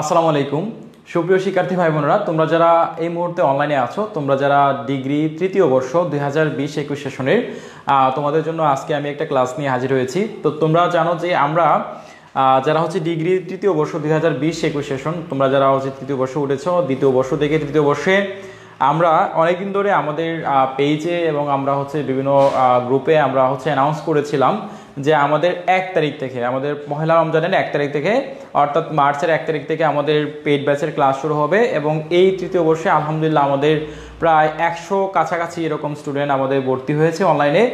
আসসালামু আলাইকুম সুপ্রিয় শিক্ষার্থী ভাই বোনেরা, তোমরা যারা এই মুহূর্তে অনলাইনে আছো, তোমরা যারা ডিগ্রি তৃতীয় বর্ষ 2020-21 সেশনের, তোমাদের জন্য আজকে আমি একটা ক্লাস নিয়ে হাজির হয়েছি। তো তোমরা জানো যে আমরা যারা হচ্ছে ডিগ্রি তৃতীয় বর্ষ 2020-21 সেশন, তোমরা যারা হচ্ছে তৃতীয় বর্ষ উঠেছ, দ্বিতীয় বর্ষ থেকে তৃতীয় বর্ষে আমরা অনেকদিন ধরে আমাদের পেজে এবং আমরা হচ্ছে বিভিন্ন গ্রুপে আমরা হচ্ছে অ্যানাউন্স করেছিলাম যে আমাদের 1 তারিখ থেকে, আমাদের পহেলা রমজানের 1 তারিখ থেকে, অর্থাৎ মার্চের 1 তারিখ থেকে আমাদের পেইড ব্যাচের ক্লাস শুরু হবে। এবং এই তৃতীয় বর্ষে আলহামদুলিল্লাহ আমাদের প্রায় 100 কাছাকাছি এরকম স্টুডেন্ট আমাদের ভর্তি হয়েছে অনলাইনে।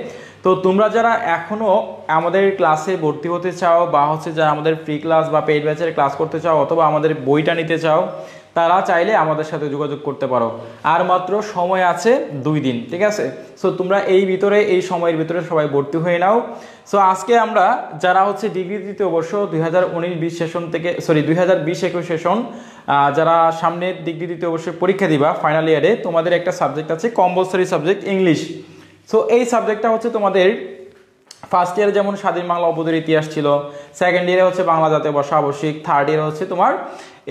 তো তোমরা যারা এখনও আমাদের ক্লাসে ভর্তি হতে চাও বা হচ্ছে যারা আমাদের ফ্রি ক্লাস বা পেইড ব্যাচের ক্লাস করতে চাও অথবা আমাদের বইটা নিতে চাও, তারা চাইলে আমাদের সাথে যোগাযোগ করতে পারো। আর মাত্র সময় আছে 2 দিন, ঠিক আছে? সো তোমরা এই সময়ের ভিতরে সবাই ভর্তি হয়ে নাও। সো আজকে আমরা যারা হচ্ছে ডিগ্রি তৃতীয় বর্ষ 2019-20 সেশন থেকে 2020-21 সেশন, যারা সামনের ডিগ্রি তৃতীয় বর্ষে পরীক্ষা দিবা ফাইনাল ইয়ারে, তোমাদের একটা সাবজেক্ট আছে কম্পালসরি সাবজেক্ট ইংলিশ। সো এই সাবজেক্টটা হচ্ছে তোমাদের ফার্স্ট ইয়ারে যেমন স্বাধীন বাংলা অবধের ইতিহাস ছিল, সেকেন্ড ইয়ারে হচ্ছে বাংলা জাতীয় ভাষা আবশ্যিক, থার্ড ইয়ারে হচ্ছে তোমার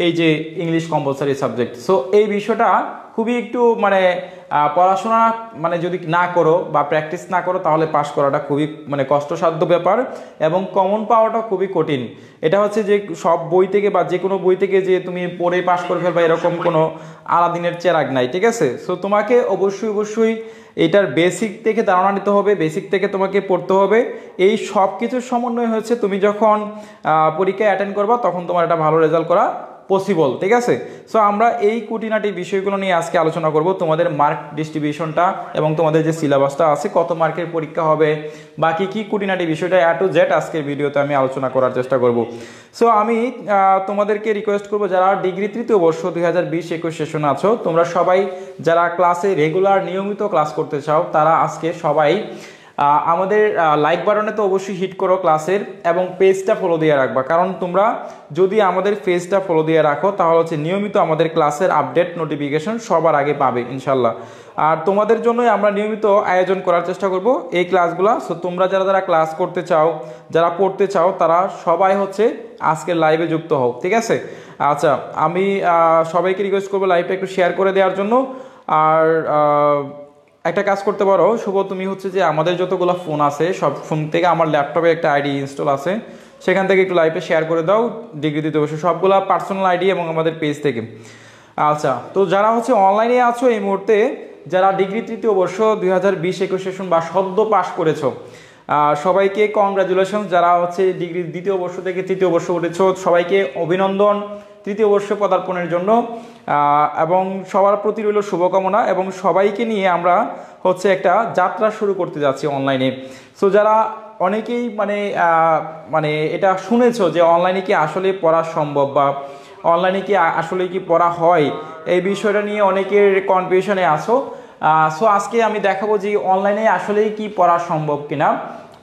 এই যে ইংলিশ কম্পালসরি সাবজেক্ট। সো এই বিষয়টা খুবই একটু পড়াশোনা যদি না করো বা প্র্যাকটিস না করো তাহলে পাশ করাটা খুবই কষ্টসাধ্য ব্যাপার এবং কমন পাওয়াটা খুবই কঠিন। এটা হচ্ছে যে সব বই থেকে বা যে কোনো বই থেকে যে তুমি পড়ে পাশ করে ফেলবা এরকম কোনো আলাদিনের চেরাগ নাই, ঠিক আছে? সো তোমাকে অবশ্যই এটার বেসিক থেকে ধারণা নিতে হবে, বেসিক থেকে তোমাকে পড়তে হবে। এই সব কিছুর সমন্বয় হচ্ছে তুমি যখন পরীক্ষায় অ্যাটেন্ড করবা তখন তোমার একটা ভালো রেজাল্ট করা পসিবল, ঠিক আছে? সো আমরা এই খুঁটিনাটি বিষয়গুলো নিয়ে আজকে আলোচনা করব, তোমাদের মার্ক ডিস্ট্রিবিউশনটা এবং তোমাদের যে সিলেবাসটা আছে, কত মার্কের পরীক্ষা হবে, বাকি কি খুঁটিনাটি বিষয়টা A to Z আজকের ভিডিওতে আমি আলোচনা করার চেষ্টা করব। সো আমি তোমাদেরকে রিকোয়েস্ট করব, যারা ডিগ্রি তৃতীয় বর্ষ 2020-21 সেশন আছো, তোমরা সবাই যারা ক্লাসে রেগুলার নিয়মিত ক্লাস করতে চাও, তারা আজকে সবাই আমাদের লাইক বাটনে তো অবশ্যই হিট করো ক্লাসের, এবং পেজটা ফলো দিয়ে রাখবা। কারণ তোমরা যদি আমাদের পেজটা ফলো দিয়ে রাখো তাহলে হচ্ছে নিয়মিত আমাদের ক্লাসের আপডেট নোটিফিকেশন সবার আগে পাবে ইনশাল্লাহ। আর তোমাদের জন্যই আমরা নিয়মিত আয়োজন করার চেষ্টা করব এই ক্লাসগুলো। সো তোমরা যারা ক্লাস করতে চাও, যারা পড়তে চাও, তারা সবাই হচ্ছে আজকের লাইভে যুক্ত হও, ঠিক আছে? আচ্ছা, আমি সবাইকে রিকোয়েস্ট করবো লাইভটা একটু শেয়ার করে দেওয়ার জন্য। আর একটা কাজ করতে পারো শুভ, তুমি হচ্ছে যে আমাদের যতগুলো ফোন আছে সব ফোন থেকে আমার ল্যাপটপে একটা আইডি ইনস্টল আছে, সেখান থেকে একটু লাইভে শেয়ার করে দাও ডিগ্রি তৃতীয় বর্ষ সবগুলা পার্সোনাল আইডি এবং আমাদের পেজ থেকে। আচ্ছা, তো যারা হচ্ছে অনলাইনে আছো এই মুহূর্তে, যারা ডিগ্রি তৃতীয় বর্ষ 2020-21 সেশন বা সদ্য পাশ করেছো, সবাইকে কংগ্রাচুলেশন। যারা হচ্ছে ডিগ্রি দ্বিতীয় বর্ষ থেকে তৃতীয় বর্ষ উঠেছো, সবাইকে অভিনন্দন তৃতীয় বর্ষে পদার্পণের জন্য, এবং সবার প্রতি রইল শুভকামনা। এবং সবাইকে নিয়ে আমরা হচ্ছে একটা যাত্রা শুরু করতে যাচ্ছি অনলাইনে। সো যারা অনেকেই এটা শুনেছো যে অনলাইনে কি আসলে পড়া সম্ভব বা অনলাইনে কি আসলে কি পড়া হয়, এই বিষয়টা নিয়ে অনেকের কনফিউশনে আছো। সো আজকে আমি দেখাবো যে অনলাইনে আসলেই কি পড়া সম্ভব কিনা,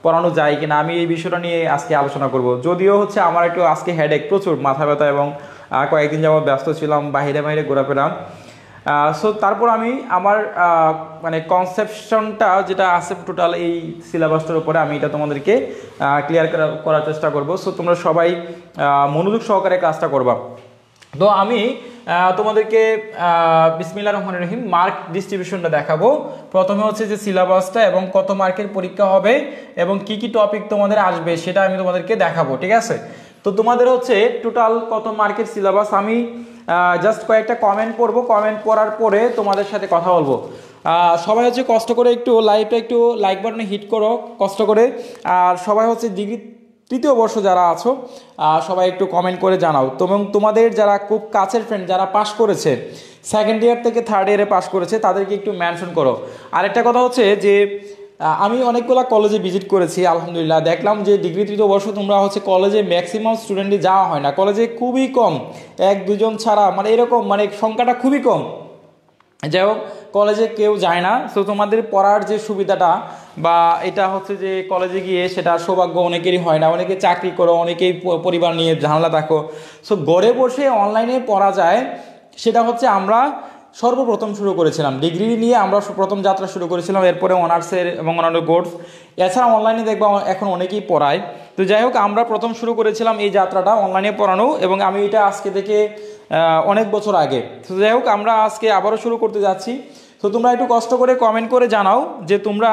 পড়ানো যায় কিনা, আমি এই বিষয়টা নিয়ে আজকে আলোচনা করব। যদিও হচ্ছে আমার একটু আজকে হেডেক, প্রচুর মাথা ব্যথা এবং কয়েকদিন যাবত ব্যস্ত ছিলাম, বাইরে ঘোরাফেরা। সো তারপর আমি আমার কনসেপশনটা যেটা আছে টোটাল এই সিলেবাসটার উপরে আমি এটা তোমাদেরকে ক্লিয়ার করার চেষ্টা করব। সো তোমরা সবাই মনোযোগ সহকারে কাজটা করবা। তো আমি তোমাদেরকে বিসমিল্লাহির রহমানির রহিম মার্ক ডিস্ট্রিবিউশনটা দেখাবো। প্রথমে হচ্ছে যে সিলেবাসটা এবং কত মার্কের পরীক্ষা হবে এবং কি কি টপিক তোমাদের আসবে সেটা আমি তোমাদেরকে দেখাবো, ঠিক আছে? তো তোমাদের হচ্ছে টোটাল কত মার্কের সিলেবাস, আমি জাস্ট কয়েকটা কমেন্ট পড়বো, কমেন্ট পড়ার পরে তোমাদের সাথে কথা বলবো। সবাই হচ্ছে কষ্ট করে একটু লাইভটা একটু লাইক বাটনে হিট করো কষ্ট করে। আর সবাই হচ্ছে ডিগ্রি তৃতীয় বর্ষ যারা আছো সবাই একটু কমেন্ট করে জানাও। এবং তোমাদের যারা খুব কাছের ফ্রেন্ড যারা পাশ করেছে, সেকেন্ড ইয়ার থেকে থার্ড ইয়ারে পাশ করেছে, তাদেরকে একটু মেনশন করো। আরেকটা কথা হচ্ছে যে আমি অনেকগুলো কলেজে ভিজিট করেছি, আলহামদুলিল্লাহ দেখলাম যে ডিগ্রি তৃতীয় বর্ষ তোমরা হচ্ছে কলেজে ম্যাক্সিমাম স্টুডেন্টই যাওয়া হয় না, কলেজে খুবই কম, 1-2 জন ছাড়া এরকম সংখ্যাটা খুবই কম। যাই হোক, কলেজে কেউ যায় না। তো তোমাদের পড়ার যে সুবিধাটা বা এটা হচ্ছে যে কলেজে গিয়ে সেটা সৌভাগ্য অনেকেরই হয় না, অনেকে চাকরি করো, অনেকেই পরিবার নিয়ে ঝামেলা থাকো। সো ঘরে বসে অনলাইনে পড়া যায়, সেটা হচ্ছে আমরা সর্বপ্রথম শুরু করেছিলাম ডিগ্রি নিয়ে, আমরা প্রথম যাত্রা শুরু করেছিলাম, এরপরে অনার্সের এবং অন্যান্য কোর্স। এছাড়া অনলাইনে দেখবা এখন অনেকেই পড়ায়। তো যাই হোক, আমরা প্রথম শুরু করেছিলাম এই যাত্রাটা অনলাইনে পড়ানো, এবং আমি এটা আজকে থেকে অনেক বছর আগে। তো যাই হোক, আমরা আজকে আবারও শুরু করতে যাচ্ছি। তো তোমরা একটু কষ্ট করে কমেন্ট করে জানাও যে তোমরা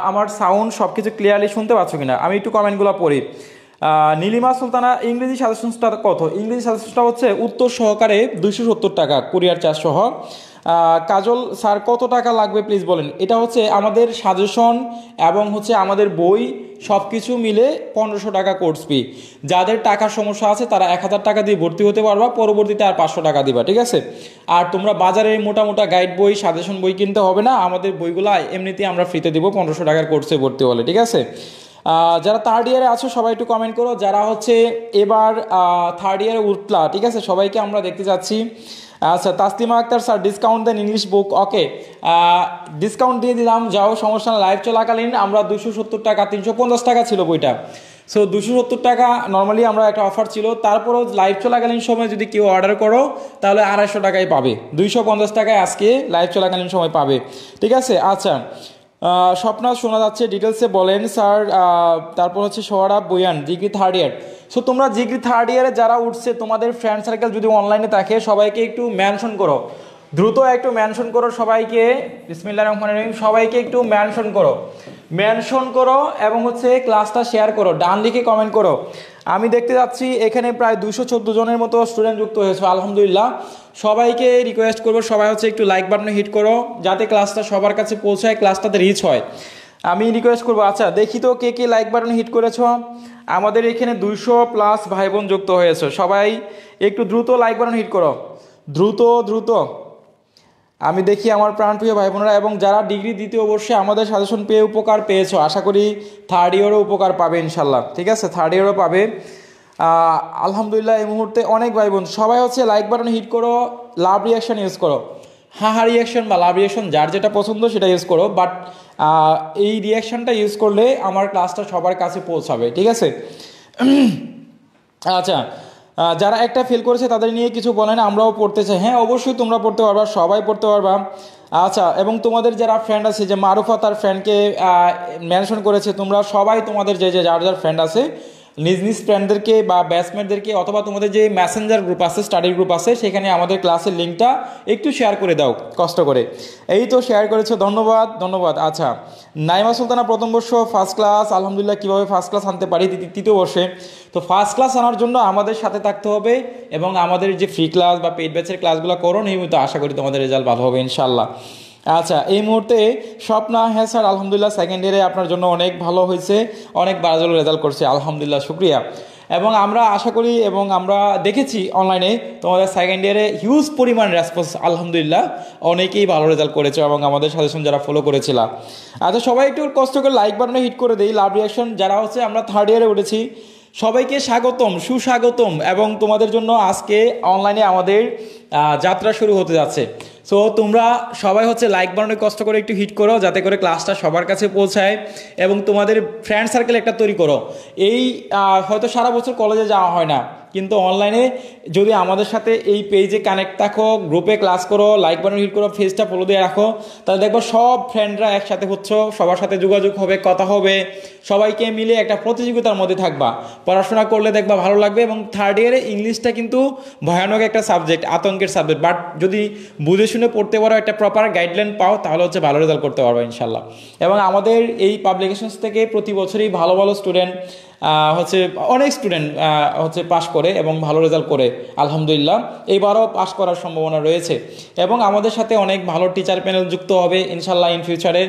আমার সাউন্ড সব কিছু ক্লিয়ারলি শুনতে পাচ্ছ কিনা। আমি একটু কমেন্টগুলো পড়ি। নীলিমা সুলতানা, ইংরেজি সাজেশনসটা কত? ইংরেজি সাজেশনসটা হচ্ছে উত্তর সহকারে 270 টাকা, কুরিয়ার চার্জ সহ। কাজল স্যার কত টাকা লাগবে প্লিজ বলেন। এটা হচ্ছে আমাদের সাজেশন এবং হচ্ছে আমাদের বই সব কিছু মিলে 1500 টাকা কোর্স ফি। যাদের টাকার সমস্যা আছে তারা 1000 টাকা দিয়ে ভর্তি হতে পারবা, পরবর্তীতে আর 500 টাকা দিবা, ঠিক আছে। আর তোমরা বাজারে মোটা গাইড বই, সাজেশন বই কিনতে হবে না, আমাদের বইগুলো এমনিতেই আমরা ফ্রিতে দিব 1500 টাকার কোর্সে ভর্তি হলে, ঠিক আছে। যারা থার্ড ইয়ারে আছো সবাই একটু কমেন্ট করো, যারা হচ্ছে এবার থার্ড ইয়ারে উঠলা, ঠিক আছে, সবাইকে আমরা দেখতে যাচ্ছি। আচ্ছা, তাসলিমা আক্তার স্যার ডিসকাউন্ট দেন ইংলিশ বুক। ওকে, ডিসকাউন্ট দিয়ে দিলাম, যাও সমস্যা না। লাইভ চলাকালীন আমরা 270 টাকা, 350 টাকা ছিল বইটা। সো 270 টাকা নর্মালি আমরা একটা অফার ছিল, তারপরও লাইভ চলাকালীন সময় যদি কেউ অর্ডার করো তাহলে 250 টাকায় পাবে, 250 টাকায় আজকে লাইভ চলাকালীন সময় পাবে, ঠিক আছে। আচ্ছা, স্বপ্না শোনা যাচ্ছে, ডিটেলসে বলেন স্যার। তারপর হচ্ছে Sohrab buoyant, degree third year. So তোমরা ডিগ্রি থার্ড ইয়ারে যারা উঠছে, তোমাদের ফ্রেন্ড সার্কেল যদি অনলাইনে থাকে সবাইকে একটু মেনশন করো, দ্রুত একটু মেনশন করো সবাইকে। বিসমিল্লাহির রহমানির রহিম, সবাইকে একটু মেনশন করো এবং হচ্ছে ক্লাসটা শেয়ার করো, ডান দিকে কমেন্ট করো। আমি দেখতে যাচ্ছি এখানে প্রায় 214 জনের মতো স্টুডেন্ট যুক্ত হয়েছে, আলহামদুলিল্লাহ। সবাইকে রিকোয়েস্ট করবো, সবাই হচ্ছে একটু লাইক বাটনে হিট করো যাতে ক্লাসটা সবার কাছে পৌঁছায়, ক্লাসটাতে রিচ হয়, আমি রিকোয়েস্ট করবো। আচ্ছা, দেখি তো কে লাইক বাটনে হিট করেছো। আমাদের এখানে 200+ ভাই বোন যুক্ত হয়েছে, সবাই একটু দ্রুত লাইক বাটন হিট করো, দ্রুত। আমি দেখি আমার প্রাণপ্রিয় ভাই বোনেরা, এবং যারা ডিগ্রি দ্বিতীয় বর্ষে আমাদের সাজেশন পেয়ে উপকার পেয়েছো, আশা করি থার্ড ইয়ারও উপকার পাবে ইনশাল্লাহ, ঠিক আছে, থার্ড ইয়ারও পাবে আলহামদুলিল্লাহ। এই মুহূর্তে অনেক ভাই বোন, সবাই হচ্ছে লাইক বাটন হিট করো, লাভ রিয়াকশন ইউজ করো, হা রিয়াকশন বা লাভ রিয়াকশন যার যেটা পছন্দ সেটা ইউজ করো, বাট এই রিয়াকশনটা ইউজ করলে আমার ক্লাসটা সবার কাছে পৌঁছাবে, ঠিক আছে। আচ্ছা, যারা একটা ফেল করেছে তাদের নিয়ে কিছু বলেন, আমরাও পড়তে চাই। হ্যাঁ, অবশ্যই তোমরা পড়তে পারবা, সবাই পড়তে পারবা। আচ্ছা, এবং তোমাদের যারা ফ্রেন্ড আছে, যে মারুফা তার ফ্রেন্ডকে মেনশন করেছে, তোমরা সবাই তোমাদের যার ফ্রেন্ড আছে নিজ ফ্রেন্ডদেরকে বা ব্যাচমেটদেরকে, অথবা তোমাদের যে মেসেঞ্জার গ্রুপ আছে, স্টাডি গ্রুপ আছে, সেখানে আমাদের ক্লাসের লিঙ্কটা একটু শেয়ার করে দাও কষ্ট করে। এই তো শেয়ার করেছো, ধন্যবাদ। আচ্ছা, নাইমা সুলতানা প্রথম বর্ষ ফার্স্ট ক্লাস, আলহামদুলিল্লাহ। কীভাবে ফার্স্ট ক্লাস আনতে পারি তৃতীয় বর্ষে? তো ফার্স্ট ক্লাস আনার জন্য আমাদের সাথে থাকতে হবে এবং আমাদের যে ফ্রি ক্লাস বা পেইড ব্যাচের ক্লাসগুলো করো নিয়মিত, আশা করি তোমাদের রেজাল্ট ভালো হবে ইনশাল্লাহ। আচ্ছা, এই মুহূর্তে স্বপ্না, হ্যাঁ স্যার আলহামদুলিল্লাহ, সেকেন্ড ইয়ারে আপনার জন্য অনেক ভালো হয়েছে, অনেক ভালো রেজাল্ট করছে, আলহামদুলিল্লাহ, শুক্রিয়া। এবং আমরা আশা করি এবং আমরা দেখেছি অনলাইনে তোমাদের সেকেন্ড ইয়ারে হিউজ পরিমাণ রেসপন্স, আলহামদুলিল্লাহ, অনেকেই ভালো রেজাল্ট করেছে এবং আমাদের সাজেশন যারা ফলো করেছিল। আচ্ছা, সবাই একটু কষ্ট করে লাইক বাটনে হিট করে দেই, লাভ রিয়াকশন। যারা হচ্ছে আমরা থার্ড ইয়ারে উঠেছি সবাইকে সুস্বাগতম, এবং তোমাদের জন্য আজকে অনলাইনে আমাদের যাত্রা শুরু হতে যাচ্ছে। সো তোমরা সবাই হচ্ছে লাইক বাটনে কষ্ট করে একটু হিট করো যাতে করে ক্লাসটা সবার কাছে পৌঁছায়, এবং তোমাদের ফ্রেন্ড সার্কেল একটা তৈরি করো। এই হয়তো সারা বছর কলেজে যাওয়া হয় না, কিন্তু অনলাইনে যদি আমাদের সাথে এই পেজে কানেক্ট থাকো, গ্রুপে ক্লাস করো, লাইক বাটন হিট করো, ফেসটা ফলো দিয়ে রাখো, তাহলে দেখবো সব ফ্রেন্ডরা একসাথে হচ্ছে, সবার সাথে যোগাযোগ হবে, কথা হবে, সবাইকে মিলে একটা প্রতিযোগিতার মধ্যে থাকবা। পড়াশোনা করলে দেখবা ভালো লাগবে। এবং থার্ড ইয়ারে ইংলিশটা কিন্তু ভয়ানক একটা সাবজেক্ট, আতঙ্কের সাবজেক্ট, বাট যদি বুঝে শুনে পড়তে পারো, একটা প্রপার গাইডলাইন পাও, তাহলে হচ্ছে ভালো রেজাল্ট করতে পারবো ইনশাল্লাহ। এবং আমাদের এই পাবলিকেশনস থেকে প্রতি বছরই ভালো স্টুডেন্ট হচ্ছে অনেক স্টুডেন্ট হচ্ছে পাশ করে এবং ভালো রেজাল্ট করে, আলহামদুলিল্লাহ। এইবারও পাশ করার সম্ভাবনা রয়েছে, এবং আমাদের সাথে অনেক ভালো টিচার প্যানেল যুক্ত হবে ইনশাল্লাহ ইন ফিউচারে,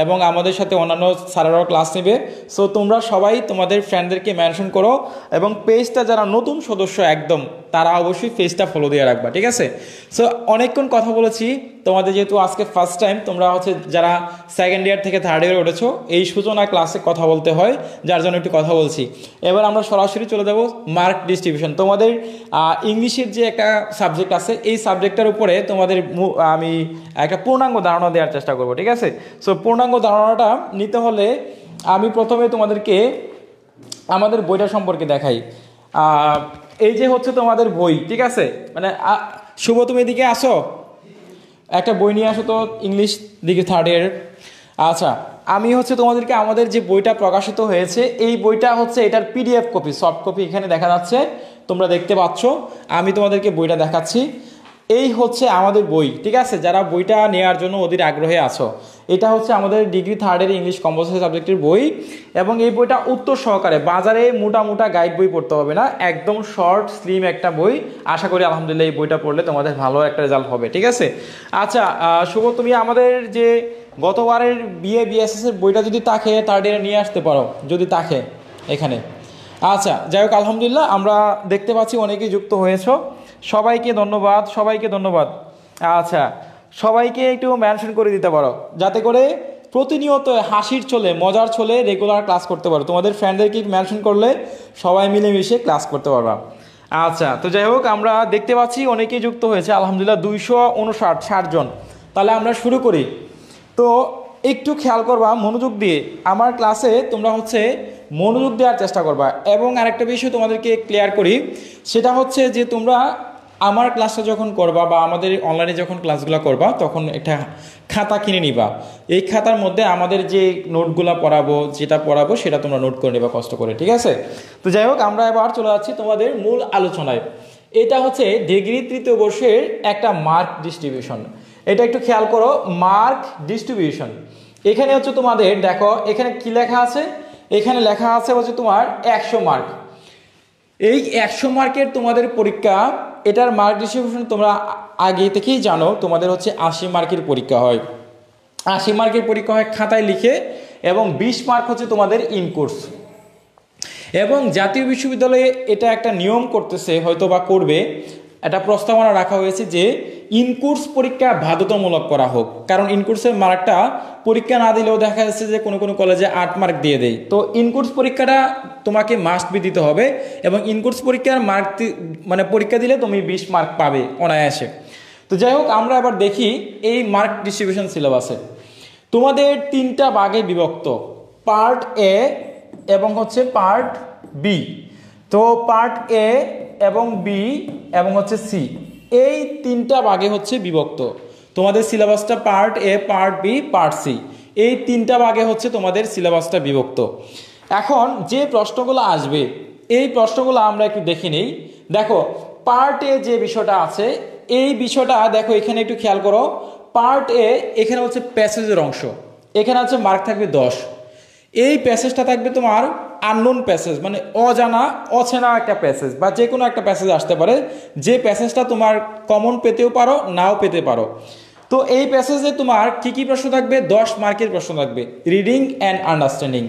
এবং আমাদের সাথে অন্যান্য স্যারেরাও ক্লাস নেবে। সো তোমরা সবাই তোমাদের ফ্রেন্ডদেরকে মেনশন করো, এবং পেজটা যারা নতুন সদস্য একদম, তারা অবশ্যই পেজটা ফলো দিয়ে রাখবা, ঠিক আছে। সো অনেকক্ষণ কথা বলেছি, তোমাদের যেহেতু আজকে ফার্স্ট টাইম, তোমরা হচ্ছে যারা সেকেন্ড ইয়ার থেকে থার্ড ইয়ারে উঠেছো, এই সূচনা ক্লাসে কথা বলতে হয়, যার জন্য একটু কথা বলছি। এবার আমরা সরাসরি চলে যাব মার্ক ডিস্ট্রিবিউশন। তোমাদের ইংলিশের যে একটা সাবজেক্ট আছে, এই সাবজেক্টটার উপরে তোমাদের আমি একটা পূর্ণাঙ্গ ধারণা দেওয়ার চেষ্টা করব, ঠিক আছে। সো পূর্ণাঙ্গ ধারণাটা নিতে হলে আমি প্রথমে তোমাদেরকে আমাদের বইটা সম্পর্কে দেখাই। এই যে হচ্ছে তোমাদের বই, ঠিক আছে, মানে শুভ তুমি এদিকে আসো, একটা বই নিয়ে আসো তো, ইংলিশ দিকে থার্ড ইয়ার। আচ্ছা, আমি হচ্ছে তোমাদেরকে আমাদের যে বইটা প্রকাশিত হয়েছে এই বইটা হচ্ছে এটার পিডিএফ কপি, সফট কপি এখানে দেখা যাচ্ছে, তোমরা দেখতে পাচ্ছ। আমি তোমাদেরকে বইটা দেখাচ্ছি। এই হচ্ছে আমাদের বই, ঠিক আছে? যারা বইটা নেওয়ার জন্য অধীর আগ্রহে আছো, এটা হচ্ছে আমাদের ডিগ্রি থার্ডের ইংলিশ কম্পালসরি সাবজেক্টের বই। এবং এই বইটা উত্তর সহকারে, বাজারে মোটা মোটা গাইড বই পড়তে হবে না, একদম শর্ট স্লিম একটা বই। আশা করি আলহামদুলিল্লাহ এই বইটা পড়লে তোমাদের ভালো একটা রেজাল্ট হবে, ঠিক আছে? আচ্ছা শুভ, তুমি আমাদের যে গতবারের বিএসএস এর বইটা যদি থাকে থার্ড ইয়ারে নিয়ে আসতে পারো, যদি থাকে এখানে। আচ্ছা যাই হোক, আলহামদুলিল্লাহ আমরা দেখতে পাচ্ছি অনেকেই যুক্ত হয়েছ, সবাইকে ধন্যবাদ, সবাইকে ধন্যবাদ। আচ্ছা সবাইকে একটু মেনশন করে দিতে পারো, যাতে করে প্রতিনিয়ত হাসির চলে, মজার চলে রেগুলার ক্লাস করতে পারো। তোমাদের ফ্রেন্ডদেরকে মেনশন করলে সবাই মিলেমিশে ক্লাস করতে পারবা। আচ্ছা তো যাই হোক, আমরা দেখতে পাচ্ছি অনেকেই যুক্ত হয়েছে আলহামদুলিল্লাহ, 259 জন। তাহলে আমরা শুরু করি। তো একটু খেয়াল করবা মনোযোগ দিয়ে আমার ক্লাসে, তোমরা হচ্ছে মনোযোগ দেওয়ার চেষ্টা করবা। এবং আরেকটা বিষয় তোমাদেরকে ক্লিয়ার করি, সেটা হচ্ছে যে তোমরা আমার ক্লাসটা যখন করবা বা আমাদের অনলাইনে যখন ক্লাসগুলো করবা, তখন একটা খাতা কিনে নিবা। এই খাতার মধ্যে আমাদের যে নোটগুলো পড়াবো, যেটা পড়াবো সেটা তোমরা নোট করে নেবা কষ্ট করে, ঠিক আছে? তো যাই হোক, আমরা এবার চলে যাচ্ছি তোমাদের মূল আলোচনায়। এটা হচ্ছে ডিগ্রি তৃতীয় বর্ষের একটা মার্ক ডিস্ট্রিবিউশন। এটা একটু খেয়াল করো, মার্ক ডিস্ট্রিবিউশন। এখানে হচ্ছে তোমাদের দেখো, এখানে কি লেখা আছে? এখানে লেখা আছে হচ্ছে তোমার 100 মার্ক। এই 100 মার্কের তোমাদের পরীক্ষা, এটার মার্ক ডিস্ট্রিবিউশন তোমরা আগে থেকেই জানো, তোমাদের হচ্ছে 80 মার্কের পরীক্ষা হয়। 80 মার্কের পরীক্ষা হয় খাতায় লিখে, এবং 20 মার্ক হচ্ছে তোমাদের ইন কোর্স। এবং জাতীয় বিশ্ববিদ্যালয়ে এটা একটা নিয়ম করতেছে, হয়তো বা করবে, একটা প্রস্তাবনা রাখা হয়েছে যে ইনকোর্স পরীক্ষা বাধ্যতামূলক করা হোক। কারণ ইনকোর্সের মার্কটা পরীক্ষা না দিলেও দেখা যাচ্ছে যে কোনো কোনো কলেজে 8 মার্ক দিয়ে দেয়। তো ইনকোর্স পরীক্ষাটা তোমাকে মাস্ট বি দিতে হবে, এবং ইনকোর্স পরীক্ষার মার্ক মানে পরীক্ষা দিলে তুমি 20 মার্ক পাবে অনায়াসে। তো যাই হোক, আমরা এবার দেখি এই মার্ক ডিস্ট্রিবিউশন সিলেবাসে তোমাদের 3টা ভাগে বিভক্ত, পার্ট এ এবং হচ্ছে পার্ট বি। তো পার্ট এ এবং বি এবং হচ্ছে সি, এই 3টা ভাগে হচ্ছে বিভক্ত তোমাদের সিলেবাসটা। Part A, part B, part C, এই 3টা ভাগে হচ্ছে তোমাদের সিলেবাসটা বিভক্ত। এখন যে প্রশ্নগুলো আসবে, এই প্রশ্নগুলো আমরা একটু দেখে নেই। দেখো পার্ট এ যে বিষয়টা আছে, এই বিষয়টা দেখো এখানে একটু খেয়াল করো। পার্ট এ এখানে হচ্ছে প্যাসেজের অংশ, এখানে হচ্ছে মার্ক থাকবে 10। এই প্যাসেজটা থাকবে তোমার আননোন প্যাসেজ, মানে অচেনা একটা প্যাসেজ, বা যে কোনো একটা প্যাসেজ আসতে পারে, যে প্যাসেজটা তোমার কমন পেতেও পারো, নাও পেতে পারো। তো এই প্যাসেজে তোমার কি কি প্রশ্ন থাকবে? 10 মার্কের প্রশ্ন থাকবে, রিডিং অ্যান্ড আন্ডারস্ট্যান্ডিং,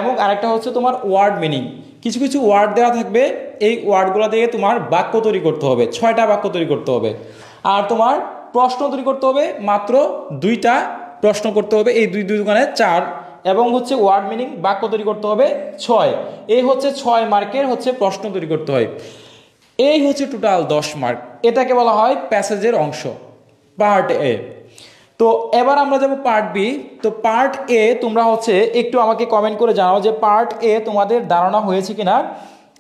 এবং আরেকটা হচ্ছে তোমার ওয়ার্ড মিনিং। কিছু কিছু ওয়ার্ড দেওয়া থাকবে, এই ওয়ার্ডগুলো দিয়ে তোমার বাক্য তৈরি করতে হবে, 6টা বাক্য তৈরি করতে হবে। আর তোমার প্রশ্ন তৈরি করতে হবে মাত্র 2টা প্রশ্ন করতে হবে, এই দুই দোকানে 4, এবং হচ্ছে ওয়ার্ড মিনিং বাক্য তৈরি করতে হবে 6। এই হচ্ছে 6 মার্কের হচ্ছে প্রশ্ন তৈরি করতে হয়। এই হচ্ছে টোটাল 10 মার্ক। এটাকে বলা হয় প্যাসেজের অংশ, পার্ট এ। তো এবার আমরা যাব পার্ট বি। তো পার্ট এ তোমরা হচ্ছে একটু আমাকে কমেন্ট করে জানাও যে পার্ট এ তোমাদের ধারণা হয়েছে কিনা,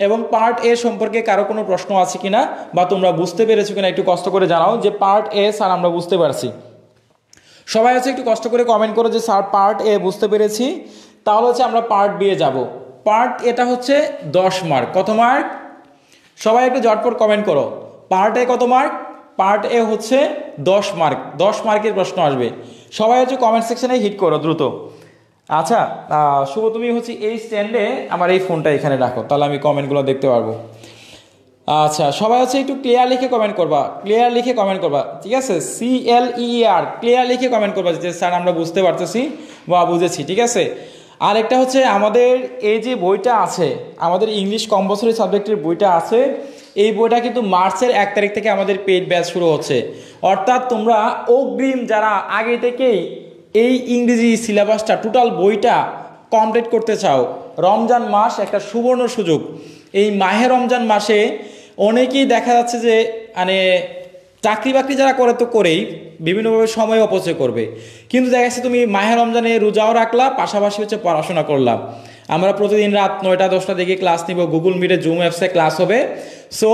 এবং পার্ট এ সম্পর্কে কারো কোনো প্রশ্ন আছে কিনা, বা তোমরা বুঝতে পেরেছো কিনা একটু কষ্ট করে জানাও যে পার্ট এ স্যার আমরা বুঝতে পারছি। সবাই হচ্ছে একটু কষ্ট করে কমেন্ট করো যে স্যার পার্ট এ বুঝতে পেরেছি। তাহলে হচ্ছে আমরা পার্ট বি এ যাব। পার্ট এটা হচ্ছে 10 মার্ক। কত মার্ক? সবাই একটু ঝটপট কমেন্ট করো, পার্ট এ কত মার্ক? পার্ট এ হচ্ছে 10 মার্ক, 10 মার্কের প্রশ্ন আসবে। সবাই হচ্ছে কমেন্ট সেকশনে হিট করো দ্রুত। আচ্ছা শুভ, তুমি হচ্ছে এই স্ট্যান্ডে আমার এই ফোনটা এখানে রাখো, তাহলে আমি কমেন্টগুলো দেখতে পারবো। আচ্ছা সবাই হচ্ছে একটু ক্লিয়ার লিখে কমেন্ট করবা, ক্লিয়ার লিখে কমেন্ট করবা, ঠিক আছে? CLER, ক্লিয়ার লিখে কমেন্ট করবা যে স্যার আমরা বুঝতে পারতেছি বা বুঝেছি, ঠিক আছে? আর একটা হচ্ছে আমাদের এই যে বইটা আছে, আমাদের ইংলিশ কম্পালসরি সাবজেক্টের বইটা আছে, এই বইটা কিন্তু মার্চের 1 তারিখ থেকে আমাদের পেইড ব্যাচ শুরু হচ্ছে। অর্থাৎ তোমরা অগ্রিম যারা আগে থেকেই এই ইংরেজি সিলেবাসটা টোটাল বইটা কমপ্লিট করতে চাও, রমজান মাস একটা সুবর্ণ সুযোগ। এই মাহে রমজান মাসে অনেকেই দেখা যাচ্ছে যে মানে চাকরি বাকরি যারা করে তো করেই, বিভিন্নভাবে সময় অপচয় করবে, কিন্তু দেখা যাচ্ছে তুমি মাহে রমজানে রোজাও রাখলা, পাশাপাশি হচ্ছে পড়াশোনা করলাম। আমরা প্রতিদিন রাত 9টা 10টা দিকে ক্লাস নিব, গুগল মিটে, জুম অ্যাপসে ক্লাস হবে। সো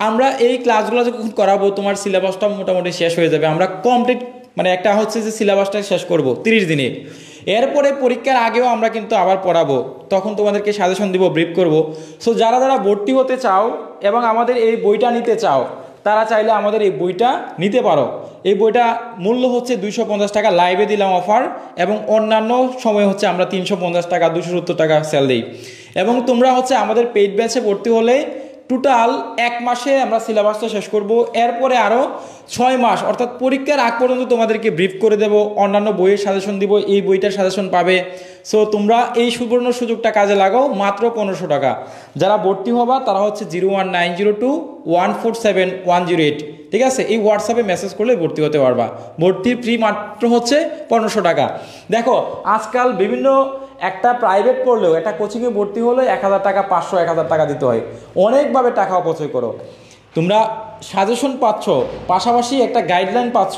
আমরা এই ক্লাসগুলো যখন করাবো তোমার সিলেবাসটা মোটামুটি শেষ হয়ে যাবে। আমরা কমপ্লিট মানে একটা হচ্ছে যে সিলেবাসটা শেষ করব 30 দিনে। এরপরে পরীক্ষার আগেও আমরা কিন্তু আবার পড়াবো, তখন তোমাদেরকে সাজেশন দিব, ব্রিফ করব। সো যারা যারা ভর্তি হতে চাও এবং আমাদের এই বইটা নিতে চাও, তারা চাইলে আমাদের এই বইটা নিতে পারো। এই বইটা মূল্য হচ্ছে 250 টাকা, লাইভে দিলাম অফার, এবং অন্যান্য সময় হচ্ছে আমরা 350 টাকা 270 টাকা সেল দিই। এবং তোমরা হচ্ছে আমাদের পেইড ব্যাচে ভর্তি হলে টোটাল 1 মাসে আমরা সিলেবাসটা শেষ করব, এরপরে আরও 6 মাস অর্থাৎ পরীক্ষার আগ পর্যন্ত তোমাদেরকে ব্রিফ করে দেব, অন্যান্য বইয়ের সাজেশন দিব, এই বইটার সাজেশন পাবে। সো তোমরা এই সুবর্ণ সুযোগটা কাজে লাগাও, মাত্র 1500 টাকা। যারা ভর্তি হবা তারা হচ্ছে 01902147108, ঠিক আছে? এই হোয়াটসঅ্যাপে মেসেজ করলে ভর্তি হতে পারবা। ভর্তির ফ্রি মাত্র হচ্ছে 1500 টাকা। দেখো আজকাল বিভিন্ন একটা প্রাইভেট পড়লেও একটা কোচিংয়ে ভর্তি হলে 1000 টাকা, 500, 1000 টাকা দিতে হয়। অনেকভাবে টাকা অপচয় করো। তোমরা সাজেশন পাচ্ছ, পাশাপাশি একটা গাইডলাইন পাচ্ছ,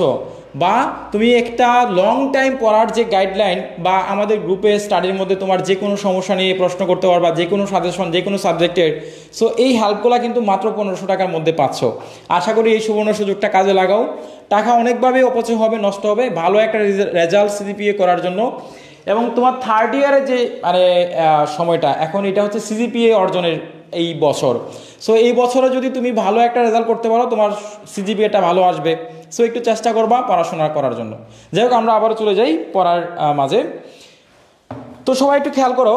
বা তুমি একটা লং টাইম পড়ার যে গাইডলাইন, বা আমাদের গ্রুপে স্টাডির মধ্যে তোমার যে কোনো সমস্যা নিয়ে প্রশ্ন করতে পারবা, যে কোনো সাজেশন যে কোনো সাবজেক্টের। সো এই হেল্পগুলো কিন্তু মাত্র 1500 টাকার মধ্যে পাচ্ছ। আশা করি এই সুবর্ণ সুযোগটা কাজে লাগাও। টাকা অনেকভাবে অপচয় হবে, নষ্ট হবে, ভালো একটা রেজাল্ট সিজিপিএ করার জন্য। এবং তোমার থার্ড ইয়ারের যে সময়টা, এখন এটা হচ্ছে সিজিপিএ অর্জনের এই বছর। সো এই বছরে যদি তুমি ভালো একটা রেজাল্ট করতে পারো, তোমার সিজিপিএটা ভালো আসবে। সো একটু চেষ্টা করবা পড়াশোনা করার জন্য। যাই হোক, আমরা আবারও চলে যাই পড়ার মাঝে। তো সবাই একটু খেয়াল করো,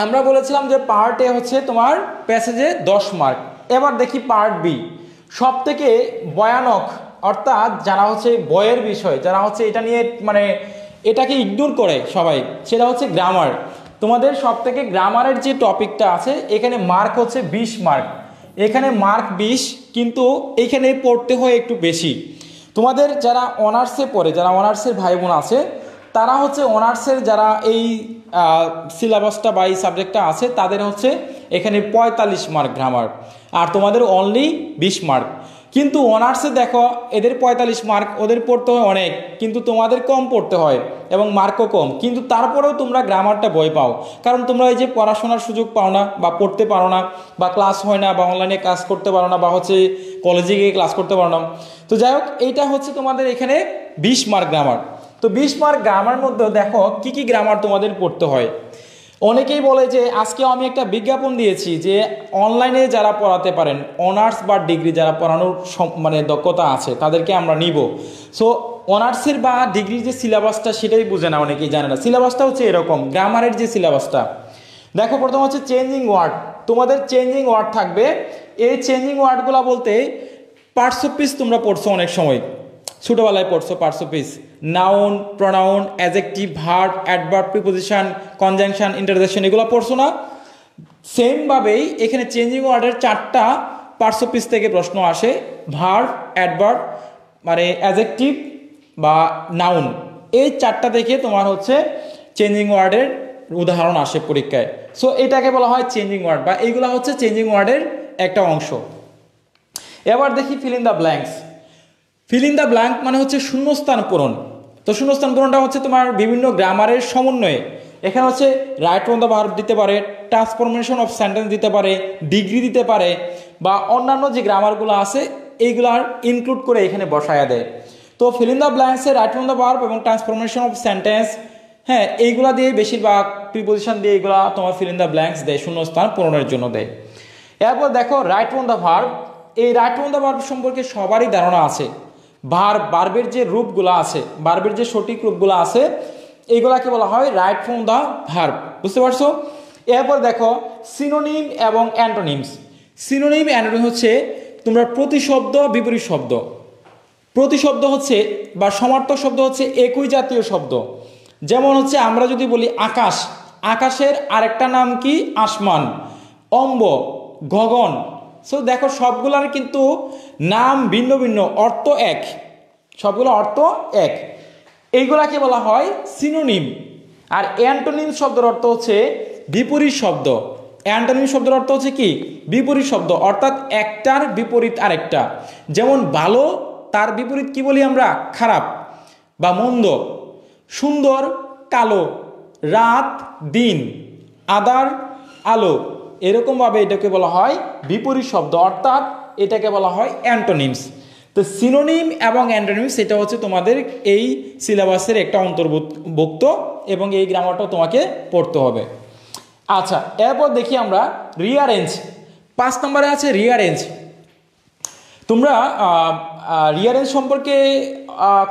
আমরা বলেছিলাম যে পার্ট এ হচ্ছে তোমার প্যাসেজে 10 মার্ক। এবার দেখি পার্ট বি, সব থেকে ভয়ানক, অর্থাৎ যারা হচ্ছে বইয়ের বিষয়, যারা হচ্ছে এটা নিয়ে এটাকে ইগনোর করে সবাই, সেটা হচ্ছে গ্রামার। তোমাদের সব থেকে গ্রামারের যে টপিকটা আছে, এখানে মার্ক হচ্ছে 20 মার্ক। এখানে মার্ক 20, কিন্তু এইখানে পড়তে হয় একটু বেশি। তোমাদের যারা অনার্সে পড়ে, যারা অনার্সের ভাই বোন আছে, তারা হচ্ছে অনার্সের যারা এই সিলেবাসটা বা এই সাবজেক্টটা আছে, তাদের হচ্ছে এখানে 45 মার্ক গ্রামার, আর তোমাদের অনলি 20 মার্ক। কিন্তু অনার্সে দেখো এদের 45 মার্ক, ওদের পড়তে হয় অনেক, কিন্তু তোমাদের কম পড়তে হয় এবং মার্কও কম, কিন্তু তারপরেও তোমরা গ্রামারটা ভয় পাও, কারণ তোমরা এই যে পড়াশোনার সুযোগ পাও না, বা পড়তে পারো না, বা ক্লাস হয় না, বা অনলাইনে ক্লাস করতে পারো না, বা হচ্ছে কলেজে গিয়ে ক্লাস করতে পারো না। তো যাই হোক, এইটা হচ্ছে তোমাদের এখানে 20 মার্ক গ্রামার। তো 20 মার্ক গ্রামার মধ্যে দেখো কি কি গ্রামার তোমাদের পড়তে হয়। অনেকেই বলে যে আজকে আমি একটা বিজ্ঞাপন দিয়েছি যে অনলাইনে যারা পড়াতে পারেন, অনার্স বা ডিগ্রি যারা পড়ানোর দক্ষতা আছে, তাদেরকে আমরা নিব। সো অনার্সের বা ডিগ্রির যে সিলেবাসটা, সেটাই বুঝে না, অনেকেই জানে না। সিলেবাসটা হচ্ছে এরকম, গ্রামারের যে সিলেবাসটা দেখো, প্রথম হচ্ছে চেঞ্জিং ওয়ার্ড। তোমাদের চেঞ্জিং ওয়ার্ড থাকবে। এই চেঞ্জিং ওয়ার্ডগুলো বলতে পার্টস অফ স্পিচ তোমরা পড়ছো অনেক সময়, ছোটোবেলায় পড়ছো parts of speech, noun, pronoun, adjective, verb, adverb, preposition, conjunction, interjection, এগুলো পড়ছো না? সেমভাবেই এখানে চেঞ্জিং ওয়ার্ডের 4টা পার্টস অফ স্পিচ থেকে প্রশ্ন আসে। ভার্ব, অ্যাডভার্ব, অ্যাডজেক্টিভ বা নাউন, এই 4টা থেকে তোমার হচ্ছে চেঞ্জিং ওয়ার্ডের উদাহরণ আসে পরীক্ষায়। সো এটাকে বলা হয় চেঞ্জিং ওয়ার্ড, বা এইগুলো হচ্ছে চেঞ্জিং ওয়ার্ডের একটা অংশ। এবার দেখি feel in the blanks. Feel in the blank মানে হচ্ছে শূন্যস্থান পূরণ। তো শূন্যস্থান পূরণটা হচ্ছে তোমার বিভিন্ন গ্রামারের সমন্বয়ে। এখানে হচ্ছে রাইট ফ্রম দ্য ভার্ব দিতে পারে, ট্রান্সফরমেশন অফ সেন্টেন্স দিতে পারে, ডিগ্রি দিতে পারে, বা অন্যান্য যে গ্রামারগুলো আছে এইগুলার ইনক্লুড করে এখানে বসায়া দেয়। তো ফিল ইন দ্য ব্ল্যাঙ্কসে রাইট ফ্রম দ্য ভার্ব এবং ট্রান্সফরমেশন অফ সেন্টেন্স, হ্যাঁ, এইগুলা দিয়ে বেশিরভাগ প্রিপোজিশন দিয়ে এইগুলা তোমার ফিল ইন দ্য ব্ল্যাঙ্কস দেয়, শূন্যস্থান পূরণের জন্য দেয়। এরপর দেখো রাইট ফ্রম দ্য ভার্ব। এই রাইট ফ্রম দ্য ভার্ব সম্পর্কে সবারই ধারণা আছে। ভার্বের যে রূপগুলো আছে, ভার্বের যে সঠিক রূপগুলো আছে, এইগুলাকে বলা হয় রাইট ফ্রম দ্য ভার্ব। বুঝতে পারছো? এরপর দেখো সিনোনিম এবং অ্যান্টোনিমস। সিনোনিম অ্যান্টোনিম হচ্ছে তোমরা প্রতিশব্দ, বিপরীত শব্দ। প্রতিশব্দ হচ্ছে বা সমার্থক শব্দ হচ্ছে একই জাতীয় শব্দ। যেমন হচ্ছে আমরা যদি বলি আকাশ, আকাশের আরেকটা নাম কি? আসমান। অম্ব, গগন। সো দেখো সবগুলার কিন্তু নাম ভিন্ন ভিন্ন, অর্থ এক, সবগুলো অর্থ এক। এইগুলাকে বলা হয় সিনোনিম। আর অ্যান্টোনিম শব্দের অর্থ হচ্ছে বিপরীত শব্দ। অ্যান্টোনিম শব্দের অর্থ হচ্ছে কি? বিপরীত শব্দ, অর্থাৎ একটার বিপরীত আরেকটা। যেমন ভালো, তার বিপরীত কি বলি আমরা? খারাপ বা মন্দ। সুন্দর, কালো। রাত, দিন। আঁধার, আলো। এরকমভাবে এটাকে বলা হয় বিপরীত শব্দ, অর্থাৎ এটাকে বলা হয় অ্যান্টোনিমস। তো সিনোনিম এবং অ্যান্টোনিম সেটা হচ্ছে তোমাদের এই সিলেবাসের একটা অন্তর্ভুক্ত এবং এই গ্রামারটাও তোমাকে পড়তে হবে। আচ্ছা, এরপর দেখি আমরা রিয়ারেঞ্জ। 5 নম্বরে আছে রিয়ারেঞ্জ। তোমরা রিয়ারেঞ্জ সম্পর্কে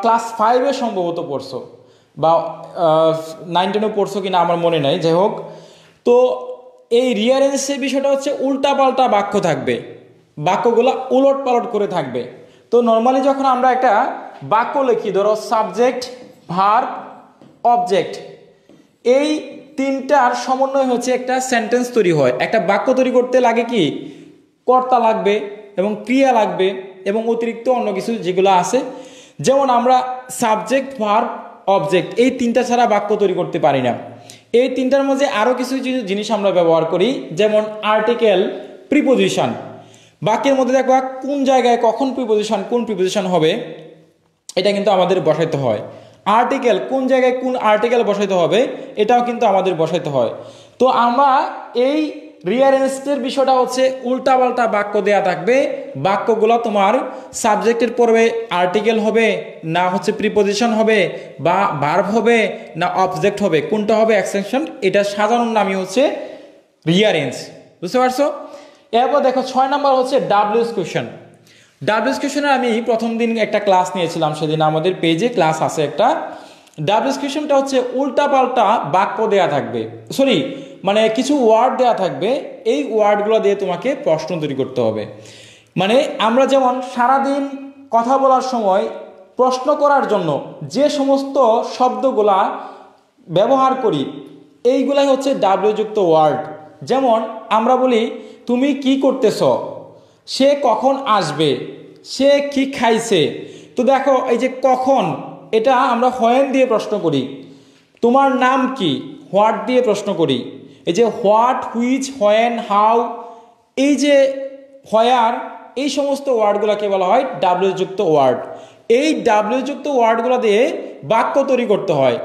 ক্লাস 5-এ সম্ভবত পড়ছো বা 9-10-এও পড়ছো কিনা আমার মনে নাই, যাই হোক। তো এই রিয়ারেঞ্জের বিষয়টা হচ্ছে উল্টাপাল্টা বাক্য থাকবে, বাক্যগুলো উলট পালট করে থাকবে। তো নর্মালি যখন আমরা একটা বাক্য লিখি, ধরো সাবজেক্ট, ভার্ব, অবজেক্ট, এই তিনটার সমন্বয় হচ্ছে একটা সেন্টেন্স তৈরি হয়। একটা বাক্য তৈরি করতে লাগে কি, কর্তা লাগবে এবং ক্রিয়া লাগবে এবং অতিরিক্ত অন্য কিছু যেগুলো আছে। যেমন আমরা সাবজেক্ট, ভার্ব, অবজেক্ট এই তিনটা ছাড়া বাক্য তৈরি করতে পারি না। এই তিনটার মধ্যে আরও কিছু জিনিস আমরা ব্যবহার করি, যেমন আর্টিকেল, প্রিপোজিশন। বাক্যের মধ্যে দেখবা কোন জায়গায় কখন প্রিপোজিশন, কোন প্রিপোজিশন হবে, এটা কিন্তু আমাদের বসাইতে হয়। আর্টিকেল, কোন জায়গায় কোন আর্টিকেল বসাইতে হবে, এটাও কিন্তু আমাদের বসাইতে হয়। তো আমরা এই রিয়ারেঞ্জের বিষয়টা হচ্ছে উল্টাপাল্টা বাক্য দেয়া থাকবে। বাক্যগুলো তোমার সাবজেক্টের পরে আর্টিকেল হবে, না হচ্ছে প্রিপোজিশন হবে, বা ভার্ব হবে, না অবজেক্ট হবে, কোনটা হবে এক্সটেনশন, এটা সাজানোর নামই হচ্ছে রিয়ারেঞ্জ। বুঝতে পারছো? এরপর দেখো 6 নম্বর হচ্ছে ডাব্লিউএস কোয়েশ্চেন। ডাব্লিউএস কোয়েশ্চেনের আমি প্রথম দিন একটা ক্লাস নিয়েছিলাম, সেদিন আমাদের পেজে ক্লাস আছে একটা। ডাব্লিউএস কোয়েশ্চেনটা হচ্ছে উল্টাপাল্টা বাক্য দেয়া থাকবে, সরি মানে কিছু ওয়ার্ড দেয়া থাকবে, এই ওয়ার্ডগুলো দিয়ে তোমাকে প্রশ্ন তৈরি করতে হবে। মানে আমরা যেমন সারাদিন কথা বলার সময় প্রশ্ন করার জন্য যে সমস্ত শব্দগুলা ব্যবহার করি, এইগুলাই হচ্ছে ডাব্লিউ যুক্ত ওয়ার্ড। যেমন আমরা বলি তুমি কি করতেছ, সে কখন আসবে, সে কি খাইছে। তো দেখো এই যে কখন, এটা আমরা হোয়েন দিয়ে প্রশ্ন করি। তোমার নাম কি, হোয়াট দিয়ে প্রশ্ন করি। এই যে হোয়াট, হুইচ, হোয়েন, হাউ, এই যে হোয়ার, এই সমস্ত ওয়ার্ডগুলোকে বলা হয় ডাব্লিউ যুক্ত ওয়ার্ড। এই ডাব্লিউ যুক্ত ওয়ার্ডগুলো দিয়ে বাক্য তৈরি করতে হয়,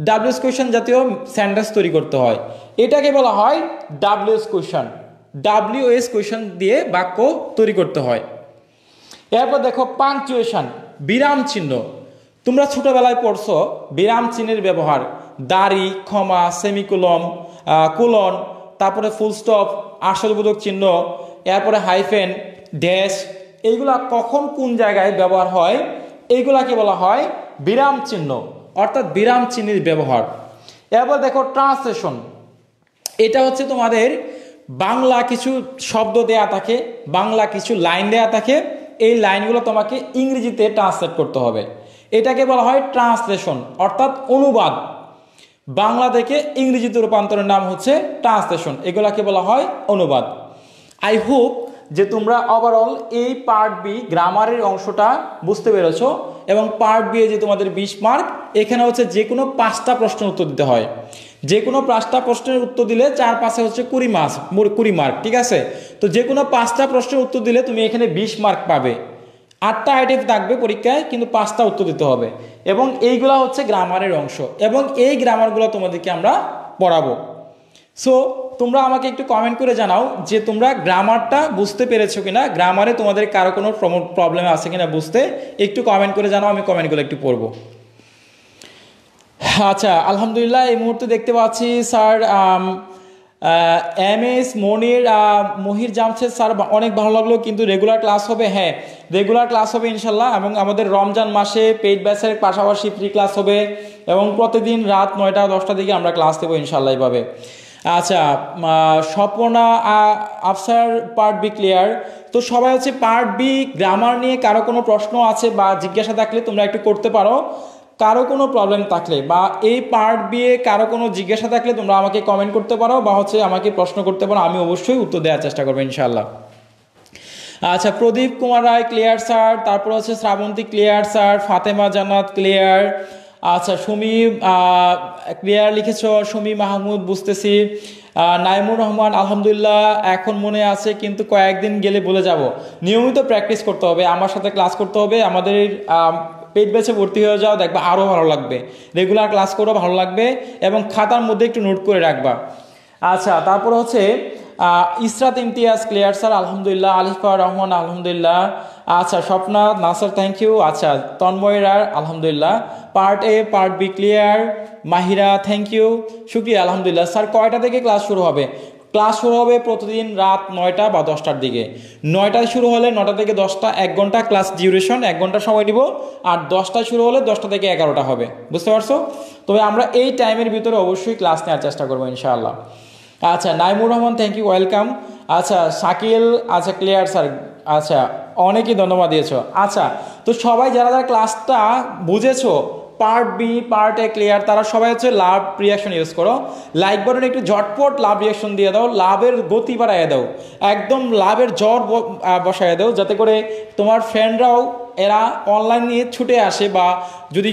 ডাব্লিউএস কোয়েশ্চেন জাতীয় সেন্টেন্স তৈরি করতে হয়। এটাকে বলা হয় ডাব্লিউএস কোয়েশ্চেন। ডাব্লিউএস কোয়েশ্চেন দিয়ে বাক্য তৈরি করতে হয়। এরপর দেখো পাংচুয়েশন, বিরাম চিহ্ন। তোমরা ছোটবেলায় পড়ছো বিরাম চিহ্নের ব্যবহার, দাড়ি, ক্ষমা, সেমিকোলন, কোলন, তারপরে ফুল স্টপ, আসলবোধক চিহ্ন, এরপরে হাইফেন, ড্যাশ, এইগুলা কখন কোন জায়গায় ব্যবহার হয়, এইগুলাকে বলা হয় বিরাম চিহ্ন, অর্থাৎ বিরাম চিহ্নের ব্যবহার। এরপর দেখো ট্রান্সলেশন। এটা হচ্ছে তোমাদের বাংলা কিছু শব্দ দেয়া থাকে, বাংলা কিছু লাইন দেয়া থাকে, এই লাইনগুলো তোমাকে ইংরেজিতে ট্রান্সলেট করতে হবে। এটাকে বলা হয় ট্রান্সলেশন, অর্থাৎ অনুবাদ। বাংলা থেকে ইংরেজিতে রূপান্তরের নাম হচ্ছে ট্রান্সলেশন, এগুলাকে বলা হয় অনুবাদ। আই হোপ যে তোমরা ওভারঅল এই পার্ট বি গ্রামারের অংশটা বুঝতে পেরেছো, এবং পার্ট বি যে তোমাদের 20 মার্ক, এখানে হচ্ছে যে কোনো 5টা প্রশ্নের উত্তর দিতে হয়। যে কোনো 5টা প্রশ্নের উত্তর দিলে 4-5-এ হচ্ছে 20 মার্ক, ঠিক আছে? তো যে কোনো 5টা প্রশ্নের উত্তর দিলে তুমি এখানে 20 মার্ক পাবে। 8টা আইটেম থাকবে পরীক্ষায়, কিন্তু 5টা উত্তর দিতে হবে, এবং এইগুলা হচ্ছে গ্রামারের অংশ, এবং এই গ্রামারগুলো তোমাদেরকে আমরা পড়াবো। সো তোমরা আমাকে একটু কমেন্ট করে জানাও যে তোমরা গ্রামারটা বুঝতে পেরেছো কিনা, গ্রামারে তোমাদের কারো কোনো প্রবলেম আছে কিনা বুঝতে, একটু কমেন্ট করে জানাও, আমি কমেন্টগুলো একটু পড়বো। আচ্ছা, আলহামদুলিল্লাহ এই মুহূর্তে দেখতে পাচ্ছি স্যার MS মহির জামশেদ স্যার, অনেক ভালো লাগলো, কিন্তু রেগুলার ক্লাস হবে? হ্যাঁ, রেগুলার ক্লাস হবে ইনশাল্লাহ, এবং আমাদের রমজান মাসে পেইড ব্যাচের পাশাপাশি ফ্রি ক্লাস হবে, এবং প্রতিদিন রাত 9টা-10টার দিকে আমরা ক্লাস দেবো ইনশাল্লাহ এইভাবে। আচ্ছা, Swapna Afsar part B clear. তো সবাই হচ্ছে পার্ট বি গ্রামার নিয়ে কারো কোনো প্রশ্ন আছে বা জিজ্ঞাসা থাকলে তোমরা একটু করতে পারো। কারো কোনো প্রবলেম থাকলে বা এই পার্ট বিয়ে কারো কোনো জিজ্ঞাসা থাকলে তোমরা আমাকে কমেন্ট করতে পারো, বা হচ্ছে আমাকে প্রশ্ন করতে পারো, আমি অবশ্যই উত্তর দেওয়ার চেষ্টা করবো ইনশাআল্লাহ। আচ্ছা, প্রদীপ কুমার রায় ক্লিয়ার স্যার, তারপর হচ্ছে শ্রাবন্তী ক্লিয়ার স্যার, ফাতেমা জান্নাত ক্লিয়ার। আচ্ছা, সুমি ক্লিয়ার লিখেছ, সুমি মাহমুদ বুঝতেছি। নাইমুর রহমান আলহামদুলিল্লাহ এখন মনে আছে, কিন্তু কয়েকদিন গেলে বলে যাব। নিয়মিত প্র্যাকটিস করতে হবে, আমার সাথে ক্লাস করতে হবে, আমাদের পেইড ব্যাচে ভর্তি হয়ে যাও, দেখবা আরও ভালো লাগবে। রেগুলার ক্লাস করো, ভালো লাগবে, এবং খাতার মধ্যে একটু নোট করে রাখবা। আচ্ছা, তারপর হচ্ছে ইসরাত ইমতিয়াজ ক্লিয়ার স্যার আলহামদুলিল্লাহ। আলিফা রহমান আলহামদুলিল্লাহ। আচ্ছা স্বপ্না নাসার থ্যাংক ইউ। আচ্ছা তন্ময়রার আলহামদুলিল্লাহ, part A part B clear. Mahira thank you, শুক্রিয়া আলহামদুলিল্লাহ। স্যার কয়টা থেকে ক্লাস শুরু হবে? ক্লাস শুরু হবে প্রতিদিন রাত 9টা বা 10টার দিকে। 9টায় শুরু হলে 9টা থেকে 10টা 1 ঘন্টা ক্লাস ডিউরেশন, 1 ঘন্টা সময় দিব। আর 10টায় শুরু হলে 10টা থেকে 11টা হবে, বুঝতে পারছো? তবে আমরা এই টাইমের ভিতরে অবশ্যই ক্লাস নেওয়ার চেষ্টা করবো ইনশাআল্লাহ। আচ্ছা Naimur Rahman thank you, welcome. আচ্ছা শাকিল, আচ্ছা ক্লিয়ার স্যার, আচ্ছা অনেকেই ধন্যবাদ দিয়েছো। আচ্ছা তো সবাই যারা যারা ক্লাসটা বুঝেছো, part B part A clear, তারা সবাই হচ্ছে লাভ রিয়াকশন ইউজ করো। লাইক বাটনে একটু ঝটপট লাভ রিয়াকশন দিয়ে দাও, লাভের গতি বাড়াইয়া দাও, একদম লাভের জ্বর বসাইয়া দাও, যাতে করে তোমার ফ্রেন্ডরাও এরা অনলাইন নিয়ে ছুটে আসে, বা যদি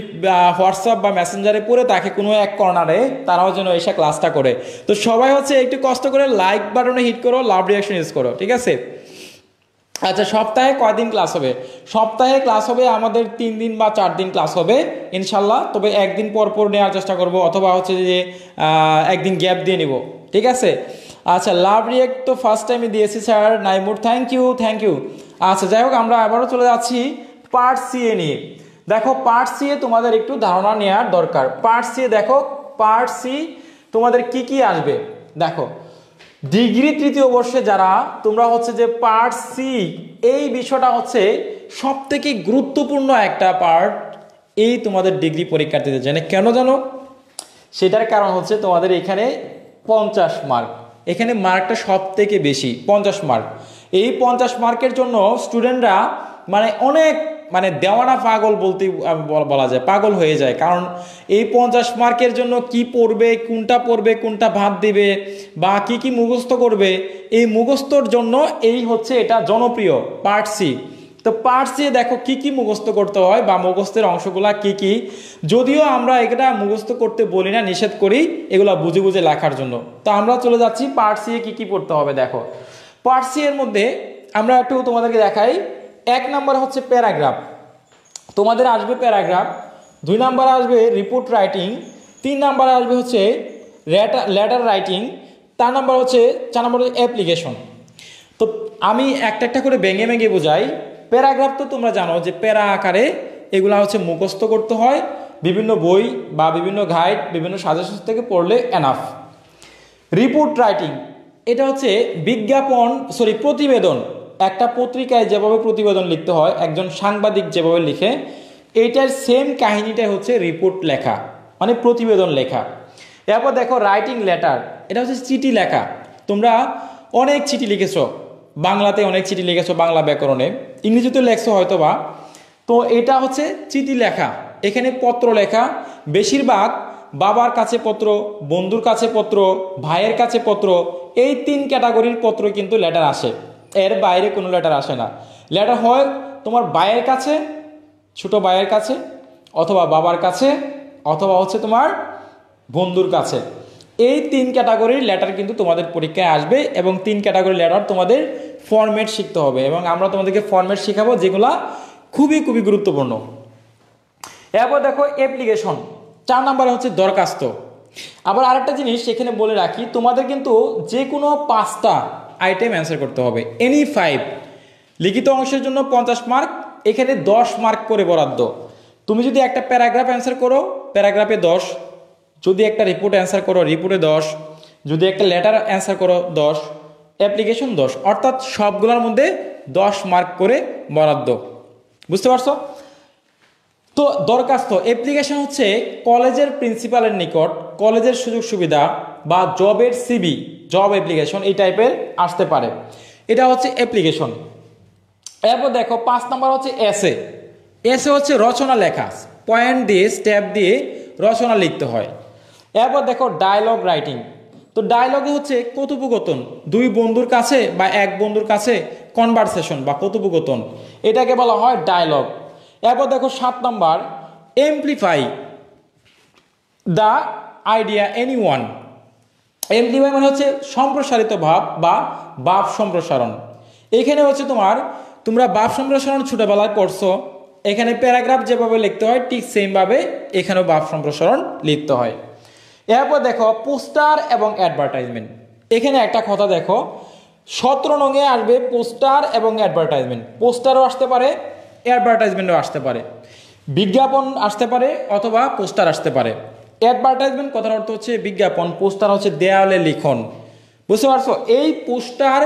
হোয়াটসঅ্যাপ বা মেসেঞ্জারে পড়ে থাকে কোনো এক কর্নারে, তারাও যেন এসে ক্লাসটা করে। তো সবাই হচ্ছে একটু কষ্ট করে লাইক বাটনে হিট করো, লাভ রিয়াকশন ইউজ করো, ঠিক আছে? আচ্ছা সপ্তাহে কয়দিন ক্লাস হবে? সপ্তাহে ক্লাস হবে আমাদের 3 দিন বা 4 দিন ক্লাস হবে ইনশাল্লাহ। তবে একদিন পর পর নেওয়ার চেষ্টা করব, অথবা হচ্ছে যে একদিন গ্যাপ দিয়ে নিব, ঠিক আছে? আচ্ছা লাভ রিয়েক্ট তো ফার্স্ট টাইমে দিয়েছি sir Naimur, thank you thank you. আচ্ছা যাই হোক, আমরা আবারও চলে যাচ্ছি পার্ট সি এ নিয়ে। দেখো পার্ট সি এ তোমাদের একটু ধারণা নেওয়ার দরকার। পার্ট সি এ দেখো, পার্ট সি তোমাদের কি কি আসবে দেখো। ডিগ্রি তৃতীয় বর্ষে যারা তোমরা হচ্ছে যে পার্ট সি, এই বিষয়টা হচ্ছে সব থেকে গুরুত্বপূর্ণ একটা পার্ট এই তোমাদের ডিগ্রি পরীক্ষার্থীদের জন্য। কেন জানো? সেটার কারণ হচ্ছে তোমাদের এখানে 50 মার্ক, এখানে মার্কটা সব থেকে বেশি 50 মার্ক। এই 50 মার্কের জন্য স্টুডেন্টরা অনেক দেওয়ানা পাগল বলতে বলা যায়, পাগল হয়ে যায়। কারণ এই 50 মার্কের জন্য কি পড়বে, কোনটা বাদ দিবে, বা কি মুখস্থ করবে, এই মুখস্থর জন্য এই হচ্ছে এটা জনপ্রিয় পার্ট সি। তো পার্ট সি দেখো কি মুখস্থ করতে হয়, বা মুখস্থের অংশগুলা কি। যদিও আমরা এটা মুখস্থ করতে বলি না, নিষেধ করি এগুলা বুঝে বুঝে লেখার জন্য। তো আমরা চলে যাচ্ছি পার্ট সি কি পড়তে হবে। দেখো পার্ট সি এর মধ্যে আমরা একটু তোমাদেরকে দেখাই। 1 নাম্বার হচ্ছে প্যারাগ্রাফ, তোমাদের আসবে প্যারাগ্রাফ। 2 নাম্বার আসবে রিপোর্ট রাইটিং। 3 নাম্বার আসবে হচ্ছে লেটার রাইটিং। 4 নাম্বার হচ্ছে অ্যাপ্লিকেশন। তো আমি একটা করে ভেঙে বোঝাই। প্যারাগ্রাফ তো তোমরা জানো যে প্যারা আকারে এগুলা হচ্ছে মুখস্থ করতে হয়, বিভিন্ন বই বা বিভিন্ন গাইড, বিভিন্ন সাজেশন থেকে পড়লে এনাফ। রিপোর্ট রাইটিং এটা হচ্ছে প্রতিবেদন। একটা পত্রিকায় যেভাবে প্রতিবেদন লিখতে হয়, একজন সাংবাদিক যেভাবে লিখে, এইটার সেম কাহিনীটাই হচ্ছে রিপোর্ট লেখা, প্রতিবেদন লেখা। এরপর দেখো রাইটিং লেটার, এটা হচ্ছে চিঠি লেখা। তোমরা অনেক চিঠি লিখেছো, বাংলাতে অনেক চিঠি লিখেছো, বাংলা ব্যাকরণে, ইংরেজিতে লেখছো হয়তোবা। তো এটা হচ্ছে চিঠি লেখা, এখানে পত্র লেখা। বেশিরভাগ বাবার কাছে পত্র, বন্ধুর কাছে পত্র, ভাইয়ের কাছে পত্র, এই 3 ক্যাটাগরির পত্র কিন্তু লেটার আসে, এর বাইরে কোনো লেটার আসে না। লেটার হয় তোমার ভাইয়ের কাছে, ছোট ভাইয়ের কাছে, অথবা বাবার কাছে, অথবা হচ্ছে তোমার বন্ধুর কাছে। এই 3 ক্যাটাগরির লেটার কিন্তু তোমাদের পরীক্ষায় আসবে, এবং 3 ক্যাটাগরির লেটার তোমাদের ফরম্যাট শিখতে হবে, এবং আমরা তোমাদেরকে ফরম্যাট শেখাবো যেগুলা খুবই গুরুত্বপূর্ণ। এরপর দেখো অ্যাপ্লিকেশন, 4 নম্বরে হচ্ছে দরখাস্ত। আবার আরেকটা জিনিস এখানে বলে রাখি, তোমাদের কিন্তু যে কোনো 5টা আইটেম অ্যান্সার করতে হবে, এনি 5। লিখিত অংশের জন্য 50 মার্ক, এখানে 10 মার্ক করে বরাদ্দ। তুমি যদি একটা প্যারাগ্রাফ অ্যান্সার করো, প্যারাগ্রাফে 10, যদি একটা রিপোর্ট অ্যান্সার করো, রিপোর্টে 10, যদি একটা লেটার অ্যান্সার করো 10, অ্যাপ্লিকেশন 10, অর্থাৎ সবগুলোর মধ্যে 10 মার্ক করে বরাদ্দ, বুঝতে পারছো? তো দরখাস্ত, অ্যাপ্লিকেশন হচ্ছে কলেজের প্রিন্সিপালের নিকট কলেজের সুযোগ সুবিধা বা জবের সিবি, জব অ্যাপ্লিকেশন এই টাইপের আসতে পারে, এটা হচ্ছে অ্যাপ্লিকেশন। এরপর দেখো 5 নাম্বার হচ্ছে এসে। এসে হচ্ছে রচনা লেখা, পয়েন্ট দিয়ে স্টেপ দিয়ে রচনা লিখতে হয়। এরপর দেখো ডায়লগ রাইটিং। তো ডায়লগে হচ্ছে কথোপকথন, 2 বন্ধুর কাছে বা 1 বন্ধুর কাছে কনভারসেশন বা কথোপকথন, এটাকে বলা হয় ডায়লগ। এরপর দেখো 7 number amplify the idea anyone. Amplify হচ্ছে সম্প্রসারিত ভাব বা ভাব সম্প্রসারণ। এখানে হচ্ছে তোমরা ভাব সম্প্রসারণ ছোটবেলায় পড়ছো, এখানে প্যারাগ্রাফ যেভাবে লিখতে হয় ঠিক সেমভাবে এখানেও ভাব সম্প্রসারণ লিখতে হয়। এরপর দেখো পোস্টার এবং অ্যাডভার্টাইজমেন্ট। এখানে একটা কথা দেখো, 17 নঙে আসবে পোস্টার এবং অ্যাডভার্টাইজমেন্ট। পোস্টারও আসতে পারে, অ্যাডভার্টাইজমেন্টও আসতে পারে, বিজ্ঞাপন আসতে পারে অথবা পোস্টার আসতে পারে। অ্যাডভার্টাইজমেন্ট কথার অর্থ হচ্ছে বিজ্ঞাপন, পোস্টার হচ্ছে দেয়ালে লিখন, বুঝতে পারছো? এই পোস্টার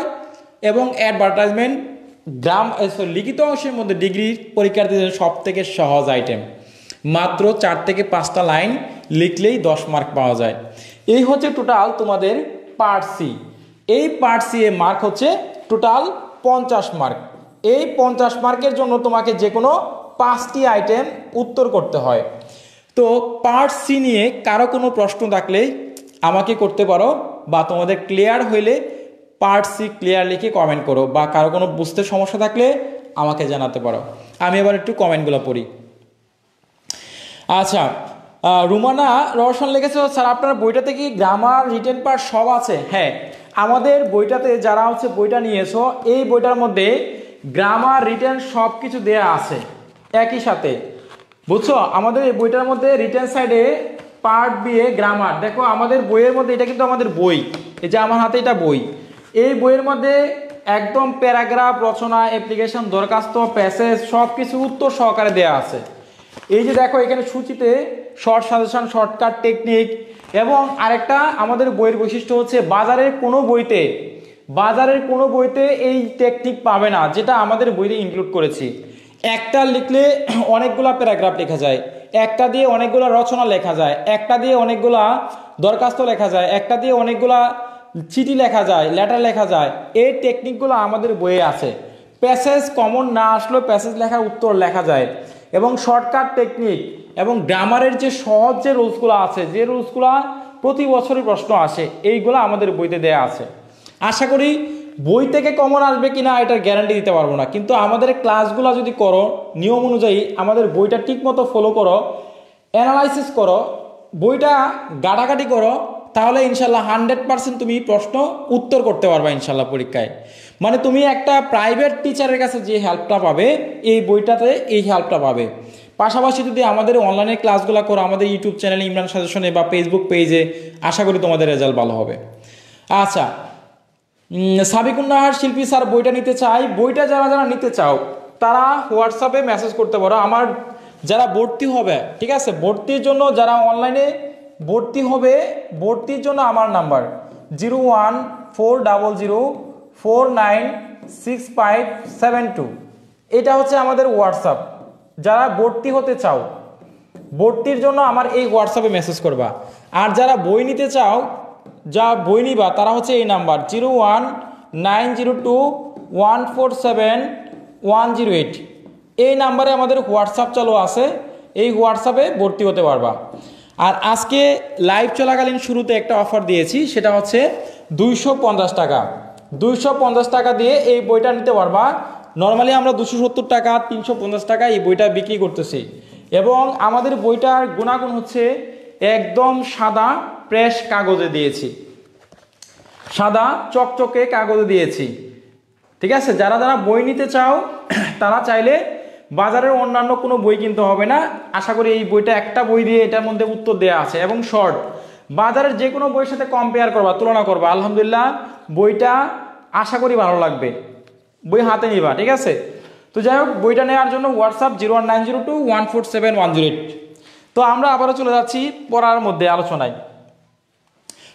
এবং অ্যাডভার্টাইজমেন্ট লিখিত অংশের মধ্যে ডিগ্রি পরীক্ষার্থীদের সব থেকে সহজ আইটেম। মাত্র 4 থেকে 5টা লাইন লিখলেই 10 মার্ক পাওয়া যায়। এই হচ্ছে টোটাল তোমাদের পার্ট সি। এই পার্ট সি এর মার্ক হচ্ছে টোটাল 50 মার্ক। এই 50 মার্কের জন্য তোমাকে যে কোনো 5টি আইটেম উত্তর করতে হয়। তো পার্ট সি নিয়ে কারো কোনো প্রশ্ন থাকলে আমাকে করতে পারো, বা তোমাদের ক্লিয়ার হইলে পার্ট সি ক্লিয়ার লিখে কমেন্ট করো, বা কারো কোনো বুঝতে সমস্যা থাকলে আমাকে জানাতে পারো। আমি এবার একটু কমেন্টগুলো পড়ি। আচ্ছা, রুমানা রওশন লিখেছে, স্যার আপনার বইটাতে কি গ্রামার রিটেন পার্ট সব আছে? হ্যাঁ, আমাদের বইটাতে যারা হচ্ছে বইটা নিয়েছো, এই বইটার মধ্যে গ্রামার রিটেন সব কিছু দেয়া আছে একই সাথে, বুঝছো? আমাদের এই বইটার মধ্যে রিটেন সাইডে পার্ট বি এ গ্রামার, দেখো আমাদের বইয়ের মধ্যে, এটা কিন্তু আমাদের বই, এই যে আমার হাতে এটা বই, এই বইয়ের মধ্যে একদম প্যারাগ্রাফ রচনা, অ্যাপ্লিকেশন, দরখাস্ত, প্যাসেজ সব কিছু উত্তর সহকারে দেয়া আছে। এই যে দেখো এখানে সূচিতে শর্ট সাজেশন, শর্টকাট টেকনিক, এবং আরেকটা আমাদের বইয়ের বৈশিষ্ট্য হচ্ছে বাজারের কোনো বইতে এই টেকনিক পাবে না যেটা আমাদের বইতে ইনক্লুড করেছি। একটা লিখলে অনেকগুলা প্যারাগ্রাফ লেখা যায়, একটা দিয়ে অনেকগুলা রচনা লেখা যায়, একটা দিয়ে অনেকগুলা দরখাস্ত লেখা যায়, একটা দিয়ে অনেকগুলা চিঠি লেখা যায়, লেটার লেখা যায়। এই টেকনিকগুলো আমাদের বইয়ে আছে। প্যাসেজ কমন না আসলেও প্যাসেজ লেখা, উত্তর লেখা যায়, এবং শর্টকাট টেকনিক এবং গ্রামারের যে সহজ যে রুলসগুলো আছে, যে রুলসগুলো প্রতি বছরই প্রশ্ন আসে, এইগুলো আমাদের বইতে দেয়া আছে। আশা করি বই থেকে কমন আসবে কিনা এটার গ্যারান্টি দিতে পারবো না, কিন্তু আমাদের ক্লাসগুলো যদি করো নিয়ম অনুযায়ী, আমাদের বইটা ঠিকমতো ফলো করো, অ্যানালাইসিস করো, বইটা গাটাগাটি করো, তাহলে ইনশাল্লাহ 100% তুমি প্রশ্ন উত্তর করতে পারবা ইনশাল্লাহ পরীক্ষায়। মানে তুমি একটা প্রাইভেট টিচারের কাছে যে হেল্পটা পাবে, এই বইটাতে এই হেল্পটা পাবে। পাশাপাশি যদি আমাদের অনলাইনে ক্লাসগুলো করো আমাদের ইউটিউব চ্যানেলে ইমরান সাজেশনে বা ফেসবুক পেজে, আশা করি তোমাদের রেজাল্ট ভালো হবে। আচ্ছা, সাবিকুন্নাহার শিল্পী স্যার বইটা নিতে চাই। বইটা যারা নিতে চাও তারা হোয়াটসঅ্যাপে মেসেজ করতে পারো। আমার যারা ভর্তি হবে, ঠিক আছে, ভর্তির জন্য যারা অনলাইনে ভর্তি হবে, ভর্তির জন্য আমার নাম্বার 01400496572, এটা হচ্ছে আমাদের হোয়াটসঅ্যাপ। যারা ভর্তি হতে চাও, ভর্তির জন্য আমার এই হোয়াটসঅ্যাপে মেসেজ করবা। আর যারা বই নিতে চাও, যা বই নিবা, তারা হচ্ছে এই নাম্বার 01902147108, এই নাম্বারে আমাদের হোয়াটসঅ্যাপ চালু আছে, এই হোয়াটসঅ্যাপে ভর্তি হতে পারবা। আর আজকে লাইভ চলাকালীন শুরুতে একটা অফার দিয়েছি, সেটা হচ্ছে 250 টাকা। 250 টাকা দিয়ে এই বইটা নিতে পারবা। নর্মালি আমরা 270 টাকা, 350 টাকা এই বইটা বিক্রি করতেছি, এবং আমাদের বইটার গুণাগুণ হচ্ছে একদম সাদা প্রেস কাগজে দিয়েছি, সাদা চকচকে কাগজে দিয়েছি, ঠিক আছে? যারা বই নিতে চাও তারা চাইলে বাজারের অন্যান্য কোনো বই কিনতে হবে না। আশা করি এই বইটা একটা বই দিয়ে এটার মধ্যে উত্তর দেওয়া আছে, এবং শর্ট, বাজারের যে কোনো বইয়ের সাথে কম্পেয়ার করবা, তুলনা করবা, আলহামদুলিল্লাহ বইটা আশা করি ভালো লাগবে। বই হাতে নিবা, ঠিক আছে? তো যাই হোক, বইটা নেওয়ার জন্য হোয়াটসঅ্যাপ 01902147108। তো আমরা আবারও চলে যাচ্ছি পড়ার মধ্যে, আলোচনায়।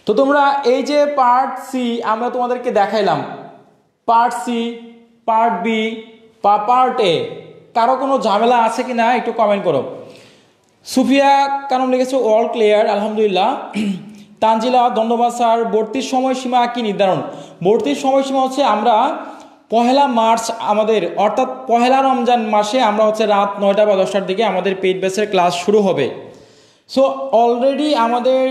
তো তোমরা এই যে পার্ট সি আমরা তোমাদেরকে দেখাইলাম, পার্ট সি, পার্ট বি বা পার্ট এ, কারো কোনো ঝামেলা আছে কি না একটু কমেন্ট করো। সুফিয়া কারণ লিখেছে অল ক্লিয়ার, আলহামদুলিল্লাহ। তানজিলা, ধন্যবাদ স্যার। ভর্তির সময়সীমা কি নির্ধারণ? ভর্তির সময়সীমা হচ্ছে আমরা 1 মার্চ আমাদের, অর্থাৎ 1 রমজান মাসে আমরা হচ্ছে রাত 9টা বা 10টার দিকে আমাদের পেইড ব্যাচের ক্লাস শুরু হবে। সো অলরেডি আমাদের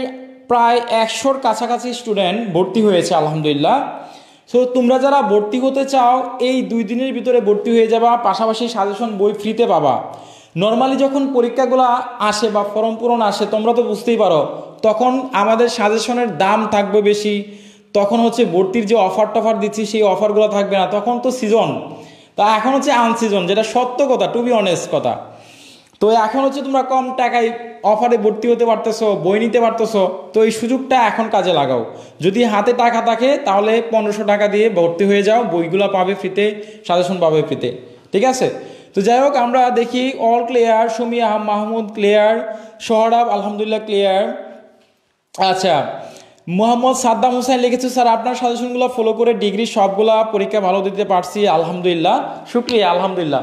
প্রায় 100-র কাছাকাছি স্টুডেন্ট ভর্তি হয়েছে আলহামদুলিল্লাহ। সো তোমরা যারা ভর্তি হতে চাও এই 2 দিনের ভিতরে ভর্তি হয়ে যাবা, পাশাপাশি সাজেশন বই ফ্রিতে পাবা। নর্মালি যখন পরীক্ষাগুলো আসে বা ফর্ম পূরণ আসে, তোমরা তো বুঝতেই পারো, তখন আমাদের সাজেশনের দাম থাকবে বেশি, তখন হচ্ছে ভর্তির যে অফার টফার দিচ্ছি সেই অফারগুলো থাকবে না, তখন তো সিজন, তা এখন হচ্ছে আনসিজন, যেটা সত্য কথা, টু বি অনেস্ট কথা। তো এখন হচ্ছে তোমরা কম টাকায় অফারে ভর্তি হতে পারতেছো, বই নিতে পারতেছো, তো এই সুযোগটা এখন কাজে লাগাও। যদি হাতে টাকা থাকে তাহলে 1500 টাকা দিয়ে ভর্তি হয়ে যাও, বইগুলো পাবে ফ্রিতে, সাজেশন পাবে ফ্রিতে, ঠিক আছে। তো যাই হোক, আমরা দেখি all clear, Sumiya Mahmud clear, Sohrab আলহামদুলিল্লাহ ক্লিয়ার। আচ্ছা, মোহাম্মদ সাদ্দাম হোসেন লিখেছে, স্যার আপনার সাজেশনগুলো ফলো করে ডিগ্রি সবগুলা পরীক্ষা ভালো দিতে পারছি, আলহামদুলিল্লাহ, শুক্রিয়া, আলহামদুলিল্লাহ।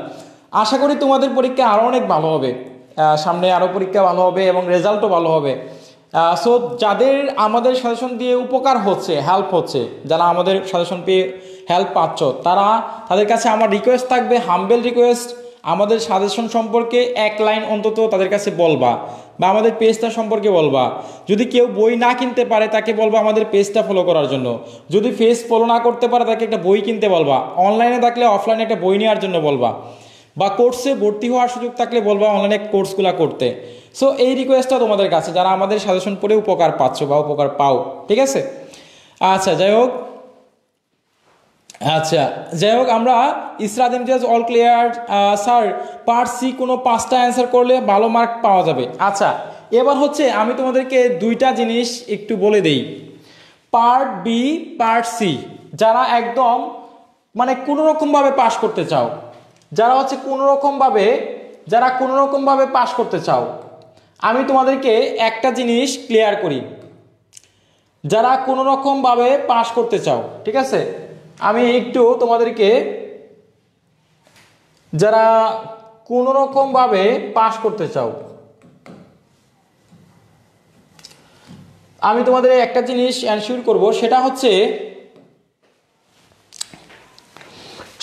আশা করি তোমাদের পরীক্ষা আরও অনেক ভালো হবে, সামনে আরও পরীক্ষা ভালো হবে এবং রেজাল্টও ভালো হবে। সো যাদের আমাদের সাজেশন দিয়ে উপকার হচ্ছে, হেল্প হচ্ছে, যারা আমাদের সাজেশন পেয়ে হেল্প পাচ্ছ, তাদের কাছে আমার রিকোয়েস্ট থাকবে, হাম্বেল রিকোয়েস্ট, আমাদের সাজেশন সম্পর্কে এক লাইন অন্তত তাদের কাছে বলবা, বা আমাদের পেজটা সম্পর্কে বলবা। যদি কেউ বই না কিনতে পারে তাকে বলবা আমাদের পেজটা ফলো করার জন্য, যদি পেজ ফলো না করতে পারে তাকে একটা বই কিনতে বলবা, অনলাইনে থাকলে অফলাইনে একটা বই নেওয়ার জন্য বলবা, বা কোর্সে ভর্তি হওয়ার সুযোগ থাকলে বলবা অনলাইনে কোর্সগুলো করতে। সো এই রিকোয়েস্টটা তোমাদের কাছে, যারা আমাদের সাজেশন পড়ে উপকার পাচ্ছ বা উপকার পাও, ঠিক আছে। আচ্ছা যাই হোক, আমরা Israt Imtiaz all clear. Sir part C কোনো 5টা অ্যান্সার করলে ভালো মার্ক পাওয়া যাবে। আচ্ছা, এবার হচ্ছে আমি তোমাদেরকে 2টা জিনিস একটু বলে দেই। পার্ট বি, পার্ট সি, যারা একদম মানে কোনোরকমভাবে পাস করতে চাও, যারা হচ্ছে কোনোরকমভাবে পাস করতে চাও, আমি তোমাদেরকে একটা জিনিস ক্লিয়ার করি। যারা কোনোরকমভাবে পাস করতে চাও, ঠিক আছে, আমি একটু তোমাদেরকে, যারা কোনোরকমভাবে পাস করতে চাও, আমি তোমাদের একটা জিনিস এনশিওর করব, সেটা হচ্ছে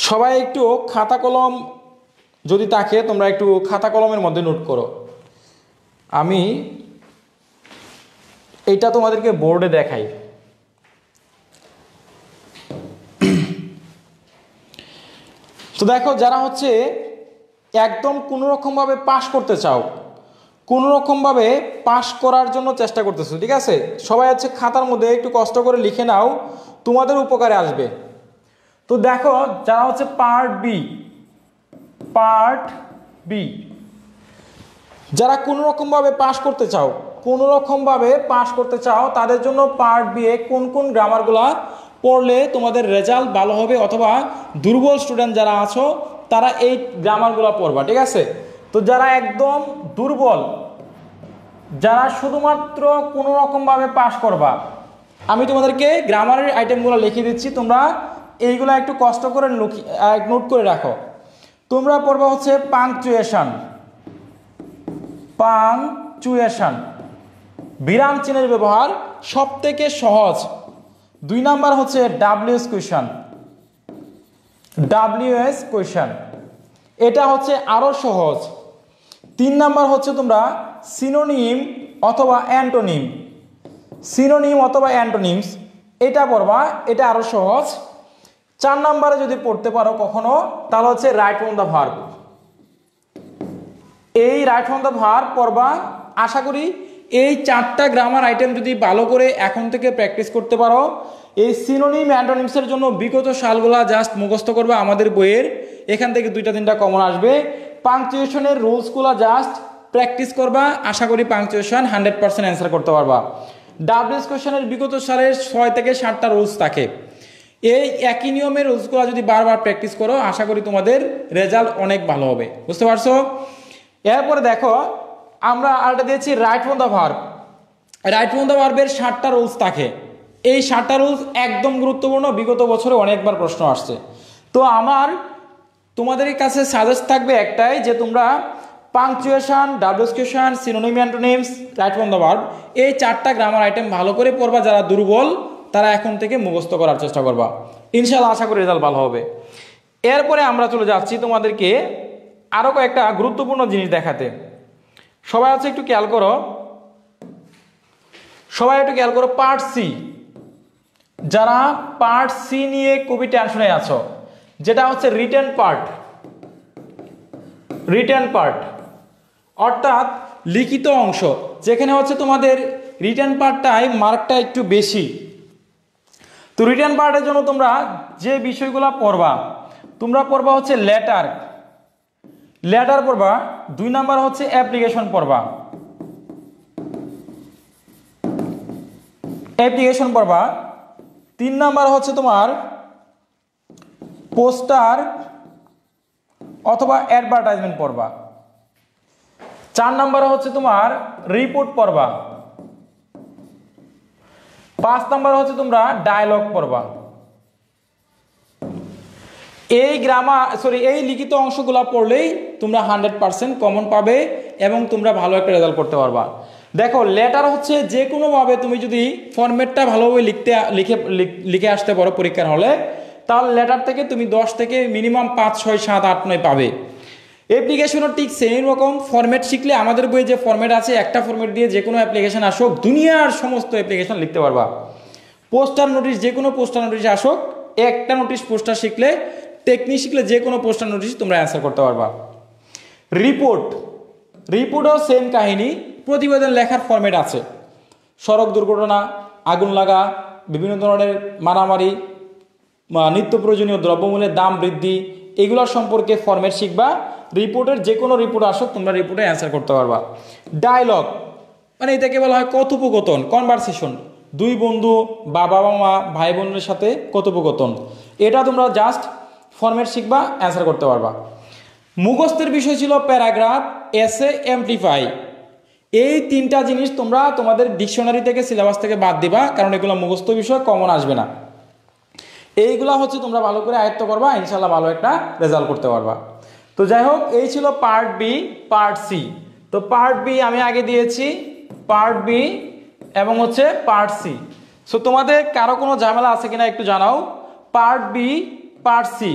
সবাই একটু খাতা কলম যদি থাকে, তোমরা একটু খাতা কলমের মধ্যে নোট করো। আমি এটা তোমাদেরকে বোর্ডে দেখাই। তো দেখো, যারা হচ্ছে একদম কোনোরকমভাবে পাস করতে চাও, কোনোরকমভাবে পাস করার জন্য চেষ্টা করতেছো, ঠিক আছে, সবাই হচ্ছে খাতার মধ্যে একটু কষ্ট করে লিখে নাও, তোমাদের উপকারে আসবে। তো দেখো, যারা হচ্ছে পার্ট বি, যারা কোনোরকমভাবে পাস করতে চাও, তাদের জন্য পার্ট বি এ কোন কোন গ্রামারগুলা পড়লে তোমাদের রেজাল্ট ভালো হবে, অথবা দুর্বল স্টুডেন্ট যারা আছো তারা এই গ্রামারগুলো পড়বা, ঠিক আছে। তো যারা একদম দুর্বল, যারা শুধুমাত্র কোনোরকমভাবে পাস করবা, আমি তোমাদেরকে গ্রামারের আইটেমগুলো লিখে দিচ্ছি, তোমরা এইগুলো একটু কষ্ট করে নোট করে রাখো। তোমরা পড়বা হচ্ছে পাংচুয়েশন, বিরাম চিহ্নের ব্যবহার সব থেকে সহজ। 2 নাম্বার হচ্ছে ডাব্লিউএস কোয়েশ্চন, এটা হচ্ছে আরো সহজ। 3 নাম্বার হচ্ছে তোমরা সিনোনিম অথবা অ্যান্টোনিমস, এটা পড়বা, এটা আরো সহজ। 4 নাম্বারে যদি পড়তে পারো কখনো, তাহলে হচ্ছে রাইট ফ্রম দ্য ভার্ব, এই রাইট ফ্রম দ্য ভার্ব পড়বা। আশা করি এই 4টা গ্রামার আইটেম যদি ভালো করে এখন থেকে প্র্যাকটিস করতে পারো, এই সিনোনিম অ্যান্টোনিমসের জন্য বিগত সালগুলা জাস্ট মুখস্থ করবে আমাদের বইয়ের, এখান থেকে 2টা-3টা কমন আসবে। পাংচুয়েশনের রুলসগুলো জাস্ট প্র্যাকটিস করবা, আশা করি পাংচুয়েশন 100% অ্যান্সার করতে পারবা। ডাব্লিউএস কোয়েশনের বিগত সালের 6 থেকে 7টা রুলস থাকে, এই একই নিয়মের রুলসগুলো যদি বারবার প্র্যাকটিস করো, আশা করি তোমাদের রেজাল্ট অনেক ভালো হবে, বুঝতে পারছো। এরপরে দেখো, আমরা আরেকটা দিয়েছি রাইট ফ্রম দ্য ভার্বের 7টা রুলস থাকে। এই 7টা রুলস একদম গুরুত্বপূর্ণ, বিগত বছরে অনেকবার প্রশ্ন আসছে। তো আমার তোমাদের কাছে সাজেস্ট থাকবে একটাই, যে তোমরা punctuation, WS question, synonym antonyms, right from the verb, এই 4টা গ্রামার আইটেম ভালো করে পড়বা। যারা দুর্বল তারা এখন থেকে মুখস্থ করার চেষ্টা করবা, ইনশাআল্লাহ আশা করি রেজাল্ট ভালো হবে। এরপরে আমরা চলে যাচ্ছি তোমাদেরকে আরো কয়েকটা গুরুত্বপূর্ণ জিনিস দেখাতে। সবাই হচ্ছে একটু খেয়াল করো, পার্ট সি, যারা পার্ট সি নিয়ে খুবই টেনশনে আছো, যেটা হচ্ছে রিটেন পার্ট, অর্থাৎ লিখিত অংশ, যেখানে হচ্ছে তোমাদের রিটেন পার্টটায় মার্কটা একটু বেশি। তো রিটেন পার্টের জন্য তোমরা যে বিষয়গুলো পড়বা, তোমরা পড়বা হচ্ছে লেটার পড়বা। 2 নাম্বার হচ্ছে অ্যাপ্লিকেশন পড়বা। অ্যাপ্লিকেশন পড়বা। 3 নাম্বার হচ্ছে তোমার পোস্টার অথবা অ্যাডভার্টাইজমেন্ট পড়বা। 4 নাম্বার হচ্ছে তোমার রিপোর্ট পড়বা। 5 নাম্বার হচ্ছে তোমরা ডায়লগ পড়বা। এই লিখিত অংশগুলো পড়লেই তোমরা 100% কমন পাবে এবং তোমরা ভালো একটা রেজাল্ট করতে পারবা। দেখো লেটার হচ্ছে যে কোনোভাবে তুমি যদি ফরম্যাটটা ভালোভাবে লিখে আসতে পারো পরীক্ষার হলে, তাহলে লেটার থেকে তুমি 10 থেকে মিনিমাম 5, 6, 7, 8, 9 পাবে। অ্যাপ্লিকেশনও ঠিক সেই রকম ফরম্যাট শিখলে আমাদের বইয়ে যে ফরম্যাট আছে একটা ফরম্যাট দিয়ে যে কোনো অ্যাপ্লিকেশন আসুক দুনিয়ার সমস্ত অ্যাপ্লিকেশন লিখতে পারবা। পোস্টার নোটিশ যে কোনো পোস্টার নোটিশ আসুক, একটা নোটিশ পোস্টার শিখলে টেকনিক শিখলে যে কোনো পোস্টার নোটিশ তোমরা অ্যান্সার করতে পারবা। রিপোর্টও সেম কাহিনী, প্রতিবেদন লেখার ফরম্যাট আছে। সড়ক দুর্ঘটনা, আগুন লাগা, বিভিন্ন ধরনের মারামারি, নিত্য প্রয়োজনীয় দ্রব্যমূল্যের দাম বৃদ্ধি, এগুলোর সম্পর্কে ফরম্যাট শিখবা। রিপোর্টের যে কোনো রিপোর্ট আসুক তোমরা রিপোর্টে অ্যান্সার করতে পারবা। ডায়লগ মানে এটাকে বলা হয় কথোপকথন, কনভারসেশন। দুই বন্ধু বা বাবা মা ভাই বোনের সাথে কথোপকথন, এটা তোমরা জাস্ট ফরম্যাট শিখবা, অ্যান্সার করতে পারবা। মুখস্থের বিষয় ছিল প্যারাগ্রাফ, এসে, এমপ্লিফাই। এই 3টা জিনিস তোমরা তোমাদের ডিকশনারি থেকে সিলেবাস থেকে বাদ দিবা, কারণ এগুলো মুখস্থ বিষয়, কমন আসবে না। এইগুলা হচ্ছে তোমরা ভালো করে আয়ত্ত করবা, ইনশাল্লাহ ভালো একটা রেজাল্ট করতে পারবা। তো যাই হোক, এই ছিল পার্ট বি। পার্ট সি, তো পার্ট বি আমি আগে দিয়েছি, পার্ট বি এবং হচ্ছে পার্ট সি। সো তোমাদের কারো কোনো ঝামেলা আছে কিনা একটু জানাও। Part B, part C.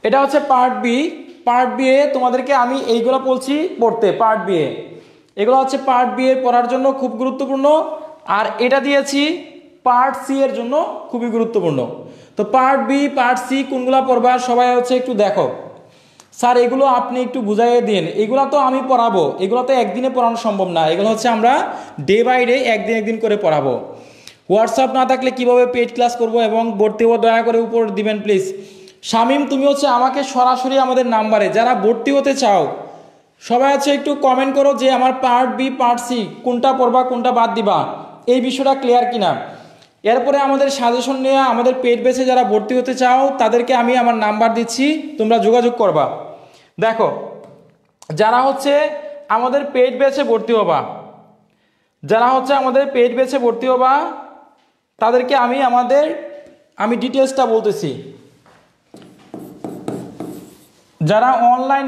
এটা হচ্ছে পার্ট বি। পার্ট বি এ তোমাদেরকে আমি এইগুলো বলছি পড়তে। পার্ট বি এ এগুলো হচ্ছে পার্ট বি এ পড়ার জন্য খুব গুরুত্বপূর্ণ, আর এটা দিয়েছি পার্ট সি এর জন্য খুবই গুরুত্বপূর্ণ। তো পার্ট বি, পার্ট সি কোনগুলো পড়বা সবাই হচ্ছে একটু দেখো। স্যার এগুলো আপনি একটু বুঝাইয়ে দিন। এগুলো তো আমি পড়াবো, এগুলো তো একদিনে পড়ানো সম্ভব না, এগুলো হচ্ছে আমরা ডে বাই ডে একদিন করে পড়াবো। হোয়াটসঅ্যাপ না থাকলে কিভাবে পেইড ক্লাস করব এবং ভর্তি হবো দয়া করে উপর দিবেন প্লিজ। শামিম তুমি হচ্ছে আমাকে সরাসরি আমাদের নাম্বারে যারা ভর্তি হতে চাও সবাই হচ্ছে একটু কমেন্ট করো যে আমার পার্ট বি, পার্ট সি কোনটা পড়বা কোনটা বাদ দিবা, এই বিষয়টা ক্লিয়ার কিনা। এরপরে আমাদের সাজেশন নিয়ে আমাদের পেইড ব্যাচে যারা ভর্তি হতে চাও তাদেরকে আমি আমার নাম্বার দিচ্ছি, তোমরা যোগাযোগ করবা। দেখো যারা হচ্ছে আমাদের পেইড ব্যাচে ভর্তি হবা, তাদেরকে আমি ডিটেলসটা বলতেছি। যারা অনলাইন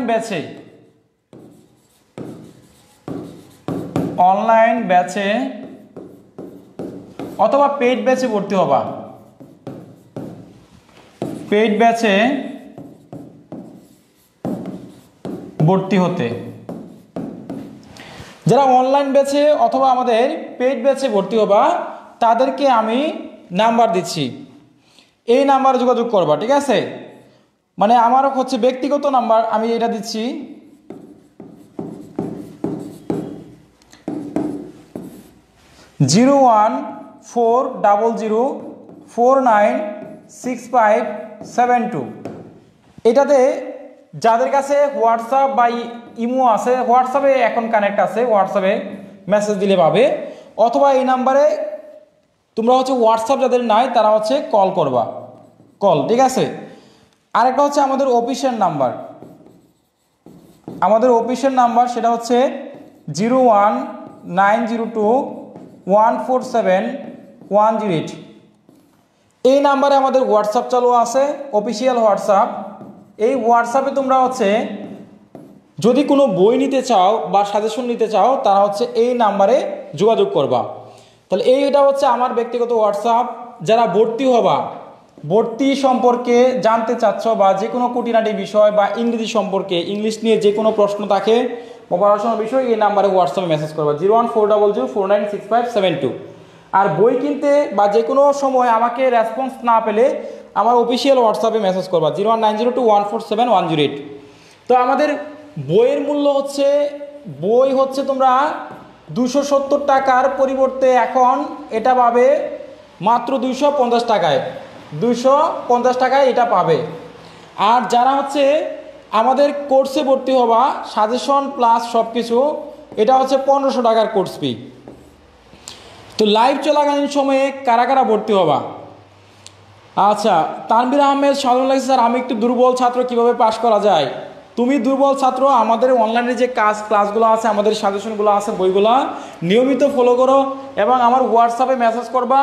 ব্যাচে অথবা পেইড ব্যাচে ভর্তি হবা, পেইড ব্যাচে ভর্তি হতে যারা অনলাইন ব্যাচে অথবা আমাদের পেইড ব্যাচে ভর্তি হবা তাদেরকে আমি নাম্বার দিচ্ছি, এই নাম্বারে যোগাযোগ করবা। ঠিক আছে, মানে আমার হচ্ছে ব্যক্তিগত নাম্বার আমি এটা দিচ্ছি, 01400496572। এটাতে যাদের কাছে হোয়াটসঅ্যাপ বা ইমো আছে, হোয়াটসঅ্যাপে এখন কানেক্ট আছে, হোয়াটসঅ্যাপে মেসেজ দিলে পাবে, অথবা এই নাম্বারে তোমরা হচ্ছে হোয়াটসঅ্যাপ যাদের নাই তারা হচ্ছে কল করবা, কল। ঠিক আছে, আরেকটা হচ্ছে আমাদের অফিসের নাম্বার, সেটা হচ্ছে 01902147108। এই নাম্বারে আমাদের হোয়াটসঅ্যাপ চালু আছে, অফিসিয়াল হোয়াটসঅ্যাপ। এই হোয়াটসঅ্যাপে তোমরা হচ্ছে যদি কোনো বই নিতে চাও বা সাজেশন নিতে চাও তারা হচ্ছে এই নাম্বারে যোগাযোগ করবা। তাহলে এইটা হচ্ছে আমার ব্যক্তিগত হোয়াটসঅ্যাপ। যারা ভর্তি হবা, ভর্তি সম্পর্কে জানতে চাচ্ছ বা যে কোনো খুঁটিনাটি বিষয় বা ইংরেজি সম্পর্কে, ইংলিশ নিয়ে যে কোনো প্রশ্ন থাকে বা পড়াশোনার বিষয়, এই নাম্বারে হোয়াটসঅ্যাপে মেসেজ করবা 01400496572। আর বই কিনতে বা যে কোনো সময় আমাকে রেসপন্স না পেলে আমার অফিসিয়াল হোয়াটসঅ্যাপে মেসেজ করবা 01902147108। তো আমাদের বইয়ের মূল্য হচ্ছে, বই হচ্ছে তোমরা 270 টাকার পরিবর্তে এখন এটা পাবে মাত্র 250 টাকায়, 250 টাকায় এটা পাবে। আর যারা হচ্ছে আমাদের কোর্সে ভর্তি হবা, সাজেশন প্লাস সব কিছু এটা হচ্ছে 1500 টাকার কোর্স ফি। তো লাইভ চলাকালীন সময়ে কারা কারা ভর্তি হবা? আচ্ছা, তানভীর আহমেদ সাধারণ লাগছে স্যার আমি একটু দুর্বল ছাত্র, কিভাবে পাশ করা যায়? তুমি দুর্বল ছাত্র, আমাদের অনলাইনে যে ক্লাসগুলো আছে, আমাদের সাজেশনগুলো আছে, বইগুলো নিয়মিত ফলো করো এবং আমার হোয়াটসঅ্যাপে মেসেজ করবা।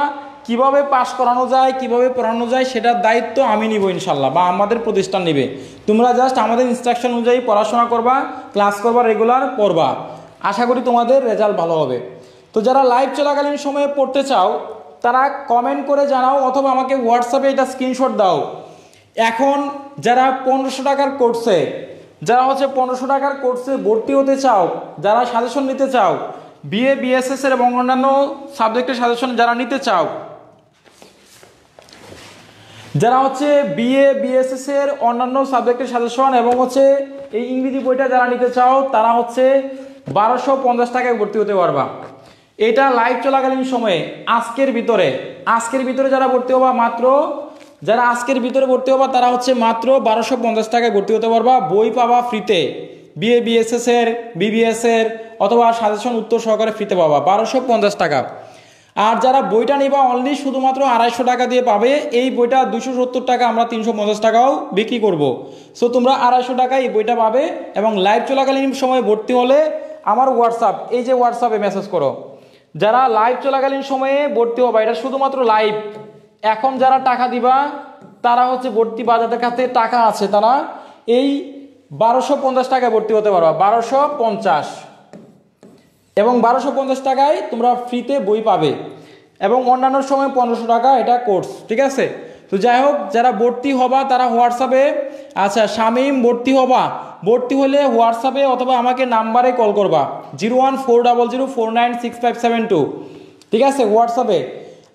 কিভাবে পাস করানো যায়, কিভাবে পড়ানো যায়, সেটার দায়িত্ব আমি নিব ইনশাল্লাহ, বা আমাদের প্রতিষ্ঠান নেবে। তোমরা জাস্ট আমাদের ইনস্ট্রাকশন অনুযায়ী পড়াশোনা করবা, ক্লাস করবা, রেগুলার পড়বা। আশা করি তোমাদের রেজাল্ট ভালো হবে। তো যারা লাইভ চলাকালীন সময়ে পড়তে চাও তারা কমেন্ট করে জানাও, অথবা আমাকে হোয়াটসঅ্যাপে এটা স্ক্রিনশট দাও। এখন যারা 1500 টাকার কোর্সে, যারা হচ্ছে 1500 টাকার কোর্সে ভর্তি হতে চাও, যারা সাজেশন নিতে চাও, বিএ বিএসএস এর এবং অন্যান্য সাবজেক্টের সাজেশন যারা নিতে চাও, যারা হচ্ছে বিএ বিএসএস এর অন্যান্য সাবজেক্টের সাজেশন এবং হচ্ছে এই ইংরেজি বইটা যারা নিতে চাও, তারা হচ্ছে 1250 টাকায় ভর্তি হতে পারবা। এটা লাইভ চলাকালীন সময়ে আজকের ভিতরে যারা ভর্তি হবা, যারা আজকের ভিতরে ভর্তি হবা তারা হচ্ছে মাত্র 1250 টাকায় ভর্তি হতে পারবা। বই পাবা ফ্রিতে, বিএ বিএসএস এর, বিবিএস এর অথবা সাজেশন উত্তর সহকারে ফ্রিতে পাবা 1250 টাকা। আর যারা বইটা নিবা অনলি শুধুমাত্র 250 টাকা দিয়ে পাবে। এই বইটা 270 টাকা আমরা 350 টাকাও বিক্রি করব। সো তোমরা 250 টাকায় এই বইটা পাবে। এবং লাইভ চলাকালীন সময়ে ভর্তি হলে আমার হোয়াটসঅ্যাপ, এই যে হোয়াটসঅ্যাপে মেসেজ করো। যারা লাইভ চলাকালীন সময়ে ভর্তি হবা, এটা শুধুমাত্র লাইভ। এখন যারা টাকা দিবা তারা হচ্ছে ভর্তি বা যাদের কাছে টাকা আছে তারা এই 1250 টাকায় ভর্তি হতে পারবা, 1250। এবং 1250 টাকায় তোমরা ফ্রিতে বই পাবে এবং অন্যান্য সময় 1500 টাকা এটা কোর্স, ঠিক আছে? তো যাই হোক, যারা ভর্তি হবা তারা হোয়াটসঅ্যাপে, আচ্ছা শামীম ভর্তি হবা, ভর্তি হলে হোয়াটসঅ্যাপে অথবা আমাকে নাম্বারে কল করবা 01400496572, ঠিক আছে? হোয়াটসঅ্যাপে।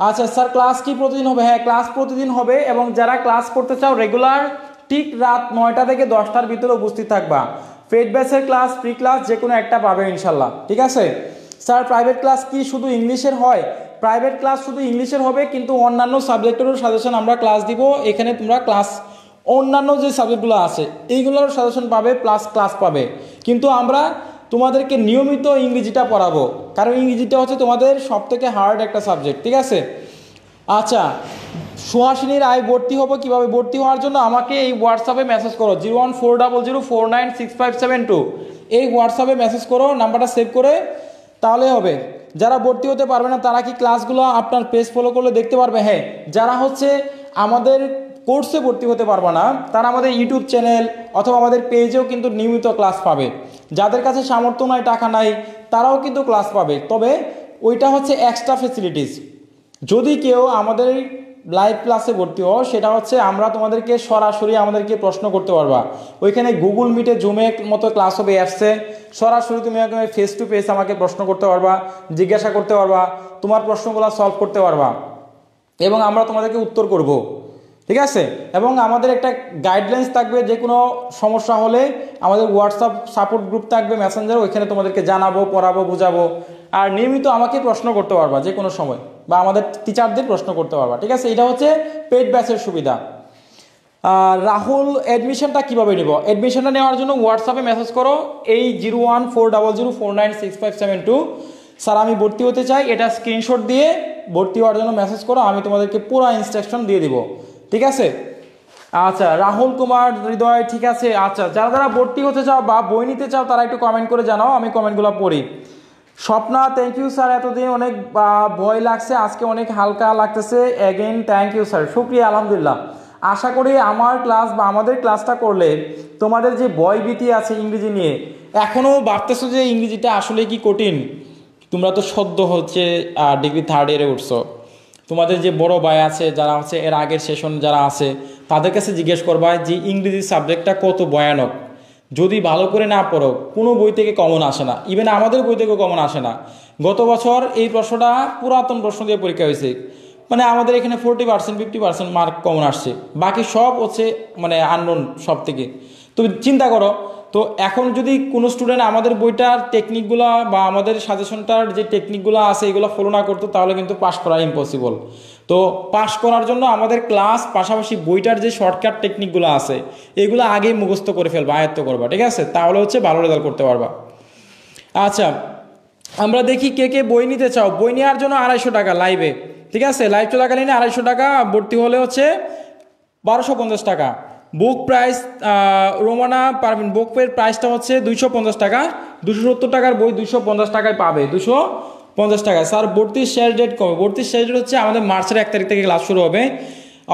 আচ্ছা স্যার ক্লাস কি প্রতিদিন হবে? হ্যাঁ, ক্লাস প্রতিদিন হবে। এবং যারা ক্লাস করতে চাও রেগুলার, ঠিক রাত 9টা থেকে 10টার ভিতরে উপস্থিত থাকবা। পেড ব্যাচের ক্লাস, ফ্রি ক্লাস যে কোনো একটা পাবে ইনশাল্লাহ, ঠিক আছে? স্যার প্রাইভেট ক্লাস কি শুধু ইংলিশের হয়? প্রাইভেট ক্লাস শুধু ইংলিশের হবে, কিন্তু অন্যান্য সাবজেক্টেরও সাজেশন আমরা ক্লাস দিব। এখানে তোমরা ক্লাস অন্যান্য যে সাবজেক্টগুলো আছে এইগুলোর সাজেশন পাবে, প্লাস ক্লাস পাবে। কিন্তু আমরা তোমাদেরকে নিয়মিত ইংরেজিটা পড়াবো, কারণ ইংরেজিটা হচ্ছে তোমাদের সবথেকে হার্ড একটা সাবজেক্ট, ঠিক আছে? আচ্ছা, সুহাসিনী রায় ভর্তি হবো কিভাবে? ভর্তি হওয়ার জন্য আমাকে এই হোয়াটসঅ্যাপে মেসেজ করো 01400496572, এই হোয়াটসঅ্যাপে মেসেজ করো, নাম্বারটা সেভ করে, তাহলে হবে। যারা ভর্তি হতে পারবে না তারা কি ক্লাসগুলো আপনার পেজ ফলো করলে দেখতে পারবে? হ্যাঁ, যারা হচ্ছে আমাদের কোর্সে ভর্তি হতে পারবে না তারা আমাদের ইউটিউব চ্যানেল অথবা আমাদের পেজেও কিন্তু নিয়মিত ক্লাস পাবে। যাদের কাছে সামর্থ্য নাই, টাকা নাই, তারাও কিন্তু ক্লাস পাবে, তবে ওইটা হচ্ছে এক্সট্রা ফেসিলিটিস। যদি কেউ আমাদের লাইভ ক্লাসে ভর্তি হও, সেটা হচ্ছে আমরা তোমাদেরকে সরাসরি আমাদেরকে প্রশ্ন করতে পারবা। ওইখানে গুগল মিটে, জুমে মতো ক্লাস হবে অ্যাপসে, সরাসরি তুমি ফেস টু ফেস আমাকে প্রশ্ন করতে পারবা, জিজ্ঞাসা করতে পারবা, তোমার প্রশ্নগুলো সলভ করতে পারবা এবং আমরা তোমাদেরকে উত্তর করব, ঠিক আছে? এবং আমাদের একটা গাইডলাইন্স থাকবে, যে কোনো সমস্যা হলে আমাদের হোয়াটসঅ্যাপ সাপোর্ট গ্রুপ থাকবে, মেসেঞ্জার, ওইখানে তোমাদেরকে জানাবো, পড়াবো, বুঝাবো। আর নিয়মিত আমাকে প্রশ্ন করতে পারবা যে কোনো সময়, বা আমাদের টিচারদের প্রশ্ন করতে পারবা, ঠিক আছে? এটা হচ্ছে পেড ব্যাচের সুবিধা। রাহুল অ্যাডমিশনটা কীভাবে নেব? অ্যাডমিশনটা নেওয়ার জন্য হোয়াটসঅ্যাপে মেসেজ করো এই 01400496572, স্যার আমি ভর্তি হতে চাই, এটা স্ক্রিনশট দিয়ে ভর্তি হওয়ার জন্য মেসেজ করো, আমি তোমাদেরকে পুরো ইনস্ট্রাকশন দিয়ে দিব, ঠিক আছে? আচ্ছা, রাহুল কুমার হৃদয়, ঠিক আছে। আচ্ছা, যারা যারা ভর্তি হতে চাও বা বই নিতে চাও তারা একটু কমেন্ট করে জানাও, আমি কমেন্টগুলো পড়ি। স্বপ্না, থ্যাংক ইউ স্যার, এতদিন অনেক ভয় লাগছে, আজকে অনেক হালকা লাগতেছে, অ্যাগেন থ্যাংক ইউ স্যার। শুক্রিয়া, আলহামদুলিল্লাহ। আশা করি আমার ক্লাস বা আমাদের ক্লাসটা করলে তোমাদের যে ভয় ভীতি আছে ইংরেজি নিয়ে, এখনও ভাবতেছো যে ইংরেজিটা আসলে কি কঠিন, তোমরা তো সদ্য হচ্ছে ডিগ্রি 3rd ইয়ারে উঠছো, তোমাদের যে বড় ভাই আছে যারা হচ্ছে এর আগের সেশন যারা আছে তাদের কাছে জিজ্ঞেস করবা যে ইংরেজি সাবজেক্টটা কত ভয়ানক। যদি ভালো করে না পড়ো, কোনো বই থেকে কমন আসে না, ইভেন আমাদের বই থেকেও কমন আসে না। গত বছর এই প্রশ্নটা পুরাতন প্রশ্ন দিয়ে পরীক্ষা হয়েছে, মানে আমাদের এখানে 40% 50% মার্ক কমন আসছে, বাকি সব হচ্ছে মানে আননোন সব থেকে। তো চিন্তা করো, তো এখন যদি কোনো স্টুডেন্ট আমাদের বইটার টেকনিকগুলো বা আমাদের সাজেশনটার যে টেকনিকগুলো আছে এগুলো ফলো না করতো, তাহলে কিন্তু পাস করা ইম্পসিবল। তো পাস করার জন্য আমাদের ক্লাস পাশাপাশি বইটার যে শর্টকাট টেকনিকগুলো আছে এগুলো আগেই মুখস্থ করে ফেলবা, আয়ত্ত করবা, ঠিক আছে? তাহলে হচ্ছে ভালো রেজাল্ট করতে পারবা। আচ্ছা, আমরা দেখি কে কে বই নিতে চাও। বই নেওয়ার জন্য 250 টাকা লাইভে, ঠিক আছে? লাইভ চলাকালীন 250 টাকা, ভর্তি হলে হচ্ছে 1250 টাকা। বুক প্রাইস রোমানা পারবেন, বুকের প্রাইসটা হচ্ছে 250 টাকা। 270 টাকার বই 250 টাকায় পাবে, 250 টাকা। স্যার ভর্তির শেষ ডেট কবে? ভর্তির শেষ ডেট হচ্ছে আমাদের মার্চের 1 তারিখ থেকে ক্লাস শুরু হবে,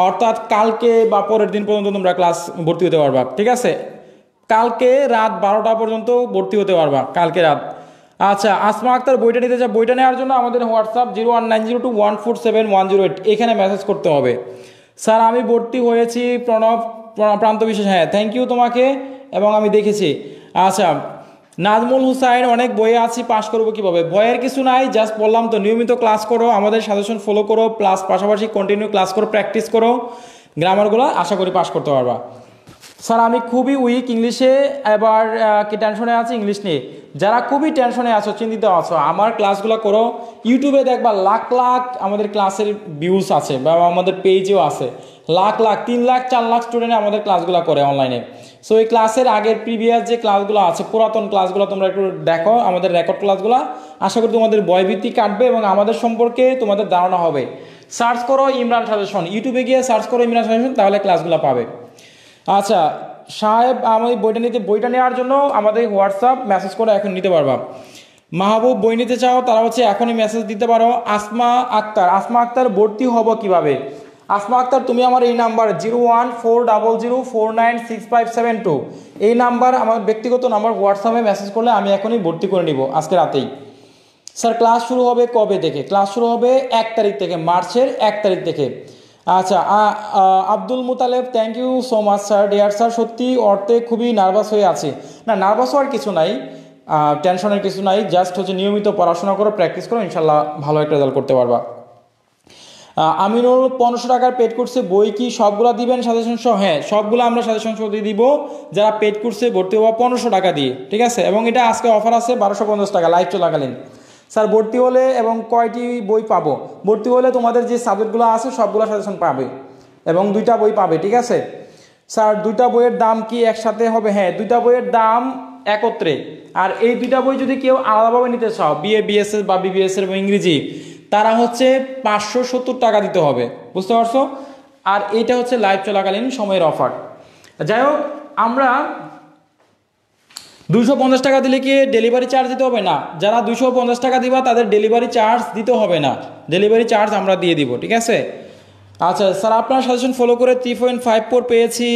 অর্থাৎ কালকে বা পরের দিন পর্যন্ত তোমরা ক্লাস ভর্তি হতে পারবা, ঠিক আছে? কালকে রাত 12টা পর্যন্ত ভর্তি হতে পারবা, কালকে রাত। আচ্ছা, আসমা আক্তার বইটা নিতে চাই। বইটা নেওয়ার জন্য আমাদের হোয়াটসঅ্যাপ 01902147108 এখানে মেসেজ করতে হবে। স্যার আমি ভর্তি হয়েছি, প্রণব প্রান্ত বিশেষ, হ্যাঁ থ্যাংক ইউ তোমাকে, এবং আমি দেখেছি। আচ্ছা, নাজমুল হুসাইন অনেক বইয়ে আছি, পাস করবো কীভাবে? ভয়ের কিছু নাই, জাস্ট বললাম তো, নিয়মিত ক্লাস করো, আমাদের সাজেশন ফলো করো, প্লাস পাশাপাশি কন্টিনিউ ক্লাস করো, প্র্যাকটিস করো গ্রামারগুলো, আশা করি পাস করতে পারবা। স্যার আমি খুবই উইক ইংলিশে, এবার কি টেনশনে আছি ইংলিশ নিয়ে। যারা খুবই টেনশনে আছো, চিন্তিত আছো, আমার ক্লাসগুলো করো। ইউটিউবে দেখবা লাখ লাখ আমাদের ক্লাসের ভিউজ আছে, বা আমাদের পেজেও আছে লাখ লাখ, 3 লাখ 4 লাখ স্টুডেন্ট আমাদের ক্লাসগুলো করে অনলাইনে। সো এই ক্লাসের আগের প্রিভিয়াস যে ক্লাসগুলো আছে, পুরাতন ক্লাসগুলো তোমরা একটু দেখো, আমাদের রেকর্ড ক্লাসগুলো। আশা করি তোমাদের ভয়ভীতি কাটবে এবং আমাদের সম্পর্কে তোমাদের ধারণা হবে। সার্চ করো ইমরান সাজেশন, ইউটিউবে গিয়ে সার্চ করো ইমরান সাজেশন, তাহলে ক্লাসগুলো পাবে। আচ্ছা সাহেব, আমি বইটা নেওয়ার জন্য আমাদের হোয়াটসঅ্যাপ মেসেজ করে এখন নিতে পারবা। মাহবুব বই নিতে চাও, তারা হচ্ছে এখনই মেসেজ দিতে পারো। আসমা আক্তার ভর্তি হব কিভাবে? আসমা আক্তার, তুমি আমার এই নাম্বার 01400496572 এই নাম্বার, আমার ব্যক্তিগত নাম্বার, হোয়াটসঅ্যাপে মেসেজ করলে আমি এখনই ভর্তি করে নিব আজকে রাতেই। স্যার ক্লাস শুরু হবে কবে থেকে? ক্লাস শুরু হবে 1 তারিখ থেকে, মার্চের 1 তারিখ থেকে। আচ্ছা, Abdul Mutaleb, thank you so much sir. Dear sir, সত্যি অর্থে খুবই নার্ভাস হয়ে আছি। না, নার্ভাস হওয়ার কিছু নাই, টেনশনের কিছু নাই, জাস্ট হচ্ছে নিয়মিত পড়াশোনা করো, প্র্যাকটিস করো, ইনশাল্লাহ ভালো একটা রেজাল্ট করতে পারবা। আমিনুল 1500 টাকার পেড কোর্সে বই কি সবগুলো দিবেন সাজেশন সহ? হ্যাঁ, সবগুলো আমরা সাজেশন সহ দিয়ে দিব, যারা পেড কোর্সে ভর্তি হওয়া 1500 টাকা দিয়ে, ঠিক আছে? এবং এটা আজকে অফার আছে 1250 টাকা লাইভ চলাকালীন। স্যার ভর্তি হলে এবং কয়টি বই পাবো? ভর্তি হলে তোমাদের যে সাবজেক্টগুলো আছে সবগুলো সাজেশন পাবে এবং 2টা বই পাবে, ঠিক আছে? স্যার 2টা বইয়ের দাম কি একসাথে হবে? হ্যাঁ, 2টা বইয়ের দাম একত্রে। আর এই 2টা বই যদি কেউ আলাদাভাবে নিতে চাও, বিএ বিএসএস বা বিবিএস এর ইংরেজি, তারা হচ্ছে 570 টাকা দিতে হবে, বুঝতে পারছো? আর এইটা হচ্ছে লাইভ চলাকালীন সময়ের অফার। যাই হোক, আমরা 250 টাকা দিলে কি ডেলিভারি চার্জ দিতে হবে? না, যারা 250 টাকা দিবা তাদের ডেলিভারি চার্জ দিতে হবে না, ডেলিভারি চার্জ আমরা দিয়ে দিব, ঠিক আছে? আচ্ছা স্যার, আপনার সাজেশন ফলো করে 3.54 পেয়েছি,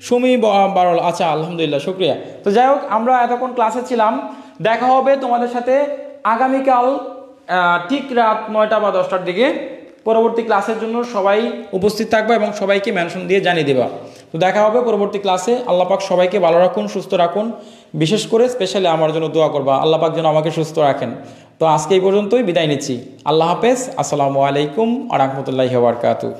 সুমি বারল। আচ্ছা, আলহামদুলিল্লাহ, শুক্রিয়া। তো যাই হোক, আমরা এতক্ষণ ক্লাসে ছিলাম, দেখা হবে তোমাদের সাথে আগামীকাল ঠিক রাত 9টা বা 10টার দিকে। পরবর্তী ক্লাসের জন্য সবাই উপস্থিত থাকবে এবং সবাইকে মেনশন দিয়ে জানিয়ে দেবা। তো দেখা হবে পরবর্তী ক্লাসে। আল্লাহ পাক সবাইকে ভালো রাখুন, সুস্থ রাখুন, বিশেষ করে স্পেশালি আমার জন্য দোয়া করবা, আল্লাহ পাক যেন আমাকে সুস্থ রাখেন। তো আজকে এই পর্যন্তই বিদায় নিচ্ছি। আল্লাহ হাফেজ, আসসালামু আলাইকুম ওয়া রাহমাতুল্লাহি ওয়া বারাকাতুহু।